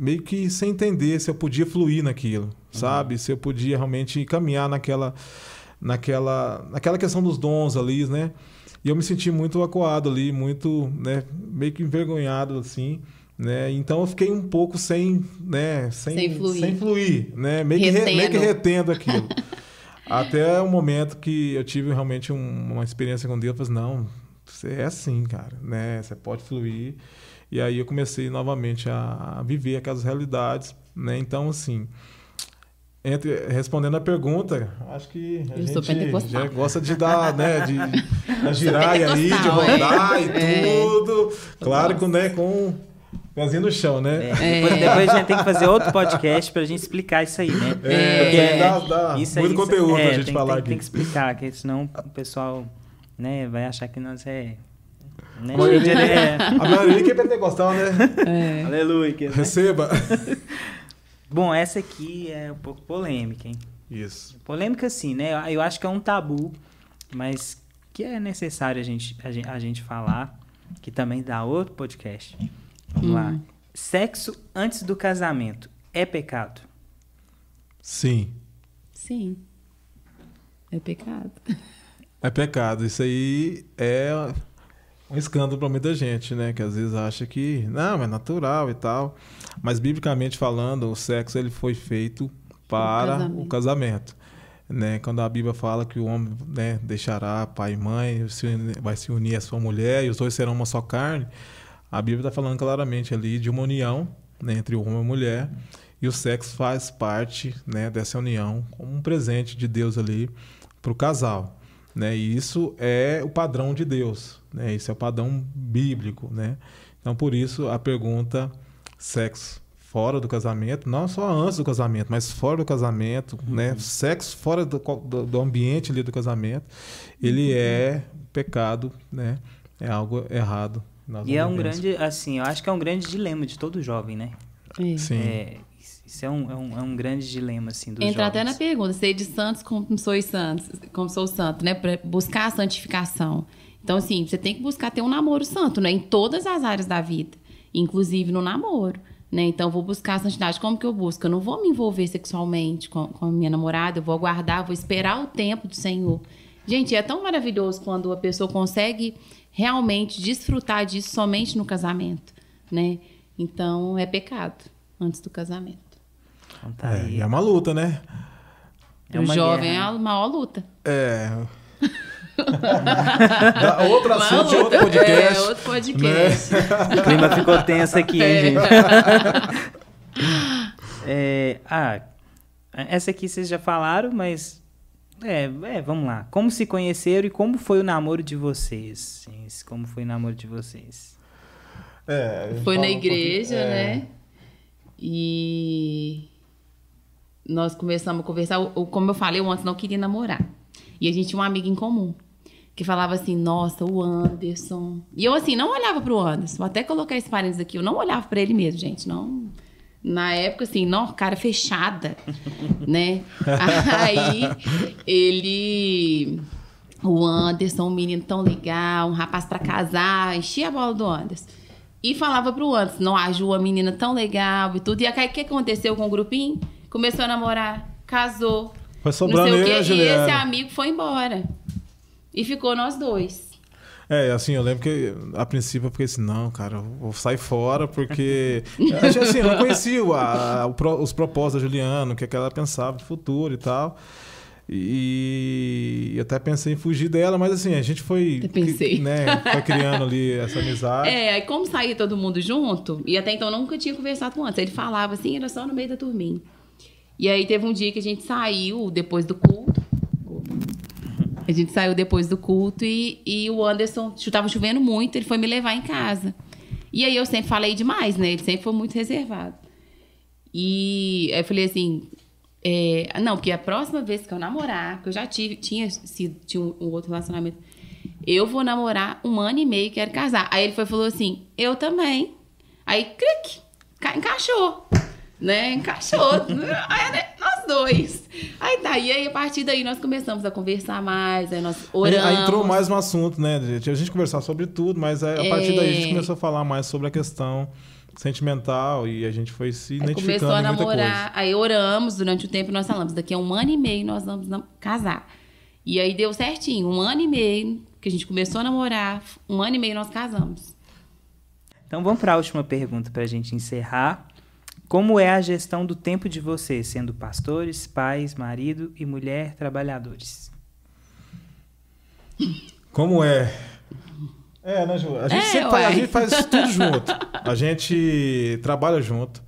meio que sem entender se eu podia fluir naquilo, sabe? Se eu podia realmente caminhar naquela questão dos dons ali, né? E eu me senti muito acuado ali, muito, né, meio que envergonhado, assim, né? Então eu fiquei um pouco sem fluir, né? Meio que retendo aquilo. Até o momento que eu tive realmente uma experiência com Deus, eu falei, não, você é assim, cara, né? Você pode fluir. E aí eu comecei novamente a viver aquelas realidades, né? Então, assim, respondendo a pergunta, acho que a gente já gosta de dar, né, de girar e aí, de rodar e tudo. Claro que, né, com o pezinho no chão, né? Depois a gente tem que fazer outro podcast pra gente explicar isso aí, né? Porque dá muito conteúdo pra gente falar aqui. Tem que explicar, porque senão o pessoal, né, vai achar que nós né? A maioria que é pentecostal, né? Aleluia. Né? Receba. Bom, essa aqui é um pouco polêmica, hein? Isso. Polêmica sim, né? Eu acho que é um tabu, mas que é necessário a gente falar, que também dá outro podcast. Vamos lá. Sexo antes do casamento é pecado? Sim. Sim. É pecado. É pecado. Isso aí é um escândalo para muita gente, né? Que às vezes acha que não, é natural e tal. Mas biblicamente falando, o sexo ele foi feito para o casamento. Né? Quando a Bíblia fala que o homem, né, deixará pai e mãe, vai se unir à sua mulher e os dois serão uma só carne, a Bíblia está falando claramente ali de uma união, né, entre o homem e a mulher, e o sexo faz parte, né, dessa união como um presente de Deus ali para o casal. Né? E isso é o padrão de Deus, né? Isso é o padrão bíblico, né? Então, por isso, a pergunta sexo fora do casamento, não só antes do casamento, mas fora do casamento, né? Sexo fora do ambiente ali do casamento, ele é pecado, né? É algo errado. E é um grande, assim, eu acho que é um grande dilema de todo jovem, né? Sim. Isso é um grande dilema, assim, dos Entra jovens. até na pergunta, ser de santos como sou santo, né? Para buscar a santificação. Então, assim, você tem que buscar ter um namoro santo, né? Em todas as áreas da vida, inclusive no namoro, né? Então, eu vou buscar a santidade. Como que eu busco? Eu não vou me envolver sexualmente com a minha namorada, eu vou aguardar, vou esperar o tempo do Senhor. Gente, é tão maravilhoso quando a pessoa consegue realmente desfrutar disso somente no casamento, né? Então, é antes do casamento. Então, tá aí. É uma luta, né? O jovem é a maior luta. Outro assunto de outro podcast. Outro podcast. Né? O clima ficou tenso aqui, hein, gente? Essa aqui vocês já falaram, mas... vamos lá. Como se conheceram e como foi o namoro de vocês? Como foi o namoro de vocês? Foi na igreja, né? E nós começamos a conversar. Como eu falei, eu antes não queria namorar. E a gente tinha uma amiga em comum que falava assim, nossa, o Anderson. E eu, assim, não olhava pro Anderson. Vou até colocar esse parênteses aqui. Eu não olhava pra ele mesmo, gente. Não. Na época, assim, não, cara fechada, né? Aí, o Anderson, um menino tão legal, um rapaz pra casar, enchia a bola do Anderson. E falava pro Anderson, não, a Ju, uma menina tão legal e tudo. E aí, o que aconteceu com o grupinho? Começou a namorar, casou. Foi sobrando ele, e esse amigo foi embora. E ficou nós dois. Assim, eu lembro que a princípio eu fiquei assim, não, cara, eu vou sair fora, porque assim, eu não conhecia os propósitos da Juliana, o que ela pensava do futuro e tal. E eu até pensei em fugir dela, mas assim, a gente foi, né, foi criando ali essa amizade. Aí como saía todo mundo junto, e até então eu nunca tinha conversado antes, ele falava assim, era só no meio da turminha. E aí teve um dia que a gente saiu depois do culto. A gente saiu depois do culto e o Anderson, estava chovendo muito, ele foi me levar em casa. E aí eu sempre falei demais, né? Ele sempre foi muito reservado. E aí eu falei assim, não, porque a próxima vez que eu namorar, porque eu já tinha um outro relacionamento, eu vou namorar 1 ano e meio e quero casar. Aí ele falou assim, eu também. Aí, clique, encaixou. Né? Encaixou. Nós dois. Aí tá. E aí, a partir daí, nós começamos a conversar mais. Aí nós oramos. Aí entrou mais no assunto, né? A gente conversar sobre tudo, mas a partir daí a gente começou a falar mais sobre a questão sentimental e a gente foi se Aí identificando começou a em muita namorar, coisa. aí oramos durante o tempo, nós falamos, daqui a 1 ano e meio nós vamos casar. E aí deu certinho, 1 ano e meio que a gente começou a namorar, 1 ano e meio nós casamos. Então vamos para a última pergunta para a gente encerrar. Como é a gestão do tempo de vocês, sendo pastores, pais, marido e mulher trabalhadores? Como é? Né, Ju? A gente sempre faz, a gente faz tudo junto. A gente trabalha junto.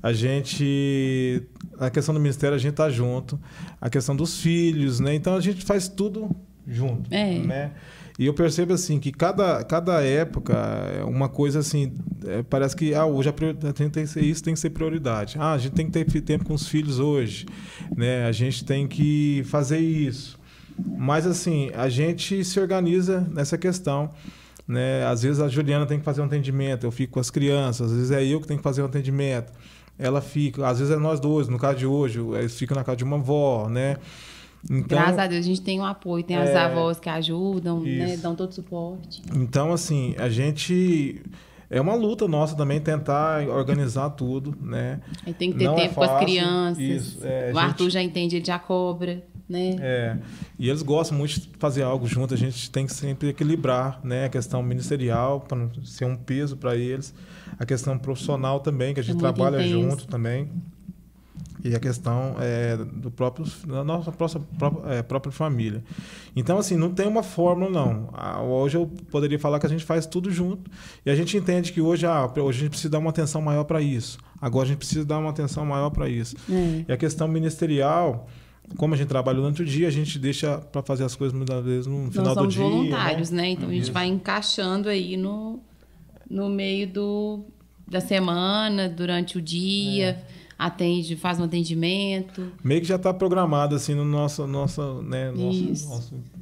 A gente... A questão do ministério, a gente tá junto. A questão dos filhos, né? Então, a gente faz tudo junto, né? E eu percebo, assim, que cada época é uma coisa, assim... parece que, hoje tem que ser isso, tem que ser prioridade. A gente tem que ter tempo com os filhos hoje, né? A gente tem que fazer isso. Mas, assim, a gente se organiza nessa questão, né? Às vezes a Juliana tem que fazer um atendimento, eu fico com as crianças. Às vezes é eu que tenho que fazer um atendimento. Ela fica, às vezes é nós dois, no caso de hoje, eles ficam na casa de uma avó, né? Então, graças a Deus a gente tem um apoio, tem as avós que ajudam, né? Dão todo o suporte. Então, assim, a gente... É uma luta nossa também tentar organizar tudo, né? Aí tem que ter tempo com as crianças. Isso, o Arthur já entende, ele já cobra, né? E eles gostam muito de fazer algo junto. A gente tem que sempre equilibrar, né? A questão ministerial, para não ser um peso para eles. A questão profissional também, que a gente trabalha junto também. E a questão da nossa própria família. Então, assim, não tem uma fórmula, não. Hoje eu poderia falar que a gente faz tudo junto. E a gente entende que hoje a gente precisa dar uma atenção maior para isso. Agora a gente precisa dar uma atenção maior para isso. E a questão ministerial, como a gente trabalha durante o dia, a gente deixa para fazer as coisas muitas vezes no final do dia. Nós somos voluntários, né? Então a gente vai encaixando aí no meio da semana, durante o dia... faz um atendimento. Meio que já está programado assim no nosso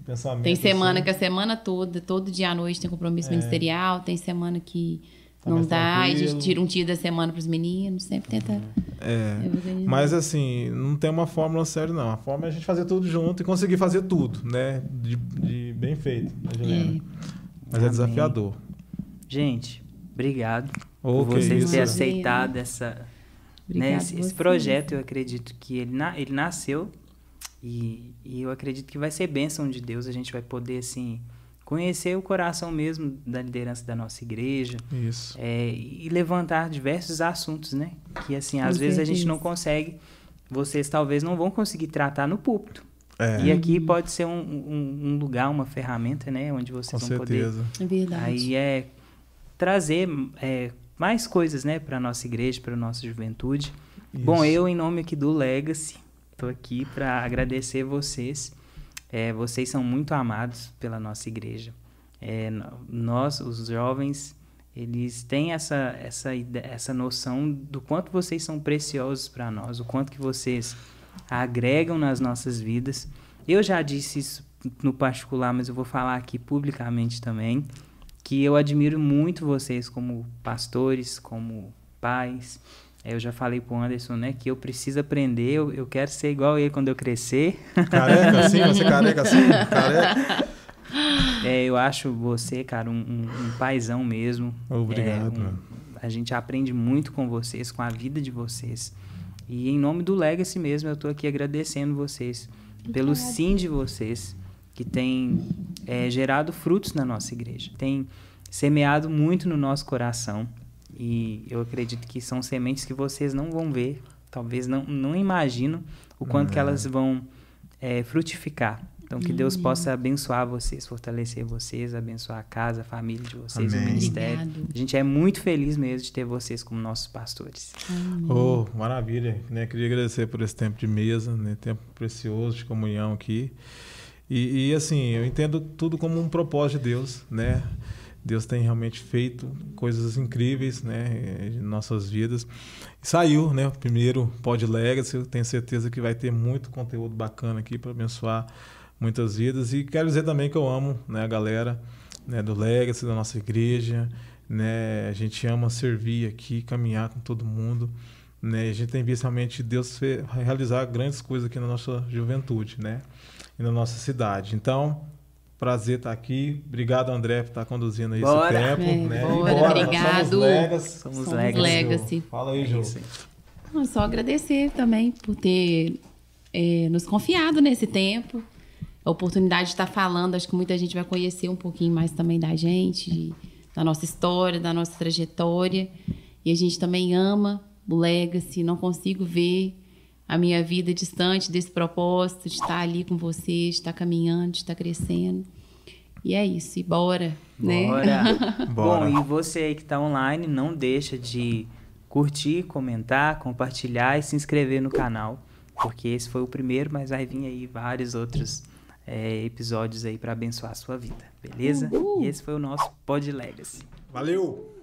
pensamento. Tem semana assim. que a semana toda, todo dia à noite tem compromisso ministerial, tem semana que não dá, a gente tira um dia da semana para os meninos, sempre tenta organizar. Mas assim, não tem uma fórmula séria, não. A fórmula é a gente fazer tudo junto e conseguir fazer tudo, né? De bem feito, né, Juliana? Mas é desafiador. Gente, obrigado por vocês terem aceitado esse projeto. Eu acredito que ele nasceu e eu acredito que vai ser bênção de Deus. A gente vai poder, assim, conhecer o coração mesmo da liderança da nossa igreja. Isso. E levantar diversos assuntos, né? Que, assim, às vezes a gente não consegue, vocês talvez não vão conseguir tratar no púlpito. E aqui pode ser um lugar, uma ferramenta, né? Onde vocês vão poder... É verdade. Aí trazer... mais coisas, né, para a nossa igreja, para a nossa juventude. Isso. Bom, eu, em nome aqui do Legacy, estou aqui para agradecer vocês. Vocês são muito amados pela nossa igreja. Nós, os jovens, eles têm essa noção do quanto vocês são preciosos para nós, o quanto que vocês agregam nas nossas vidas. Eu já disse isso no particular, mas eu vou falar aqui publicamente também, que eu admiro muito vocês como pastores, como pais. Eu já falei pro Anderson, né, que eu preciso aprender, eu quero ser igual a ele quando eu crescer. Careca assim? Você careca assim? Careca? Eu acho você, cara, um paizão mesmo. Obrigado. A gente aprende muito com vocês, com a vida de vocês. E em nome do Legacy mesmo, eu tô aqui agradecendo vocês pelo sim de vocês, que tem gerado frutos na nossa igreja. Tem semeado muito no nosso coração. E eu acredito que são sementes que vocês não vão ver, talvez não imaginam o quanto que elas vão frutificar. Então, que Deus possa abençoar vocês, fortalecer vocês, abençoar a casa, a família de vocês, o ministério. Obrigado. A gente é muito feliz mesmo de ter vocês como nossos pastores. Maravilha, né? Queria agradecer por esse tempo de mesa, né? Tempo precioso de comunhão aqui. E assim, eu entendo tudo como um propósito de Deus, né? Deus tem realmente feito coisas incríveis, né, em nossas vidas. Saiu, né, o primeiro Pod Legacy, eu tenho certeza que vai ter muito conteúdo bacana aqui para abençoar muitas vidas. E quero dizer também que eu amo, né, a galera, né, do Legacy, da nossa igreja, né, a gente ama servir aqui, caminhar com todo mundo, né, a gente tem visto realmente Deus realizar grandes coisas aqui na nossa juventude, né, e na nossa cidade. Então, Prazer estar aqui. Obrigado, André, por estar conduzindo aí Bora. esse tempo. Né? Bora, Obrigado. Somos Legacy. Fala aí, Ju. Não, só agradecer também por ter nos confiado nesse tempo. A oportunidade de estar falando, acho que muita gente vai conhecer um pouquinho mais também da gente, da nossa história, da nossa trajetória. E a gente também ama o Legacy, não consigo ver a minha vida distante desse propósito de estar ali com vocês, de estar caminhando, de estar crescendo. E é isso, e bora, né? Bora. Bom, e você aí que está online, não deixa de curtir, comentar, compartilhar e se inscrever no canal, porque esse foi o primeiro, mas vai vir aí vários outros episódios aí para abençoar a sua vida, beleza? E esse foi o nosso Pod Legacy. Valeu!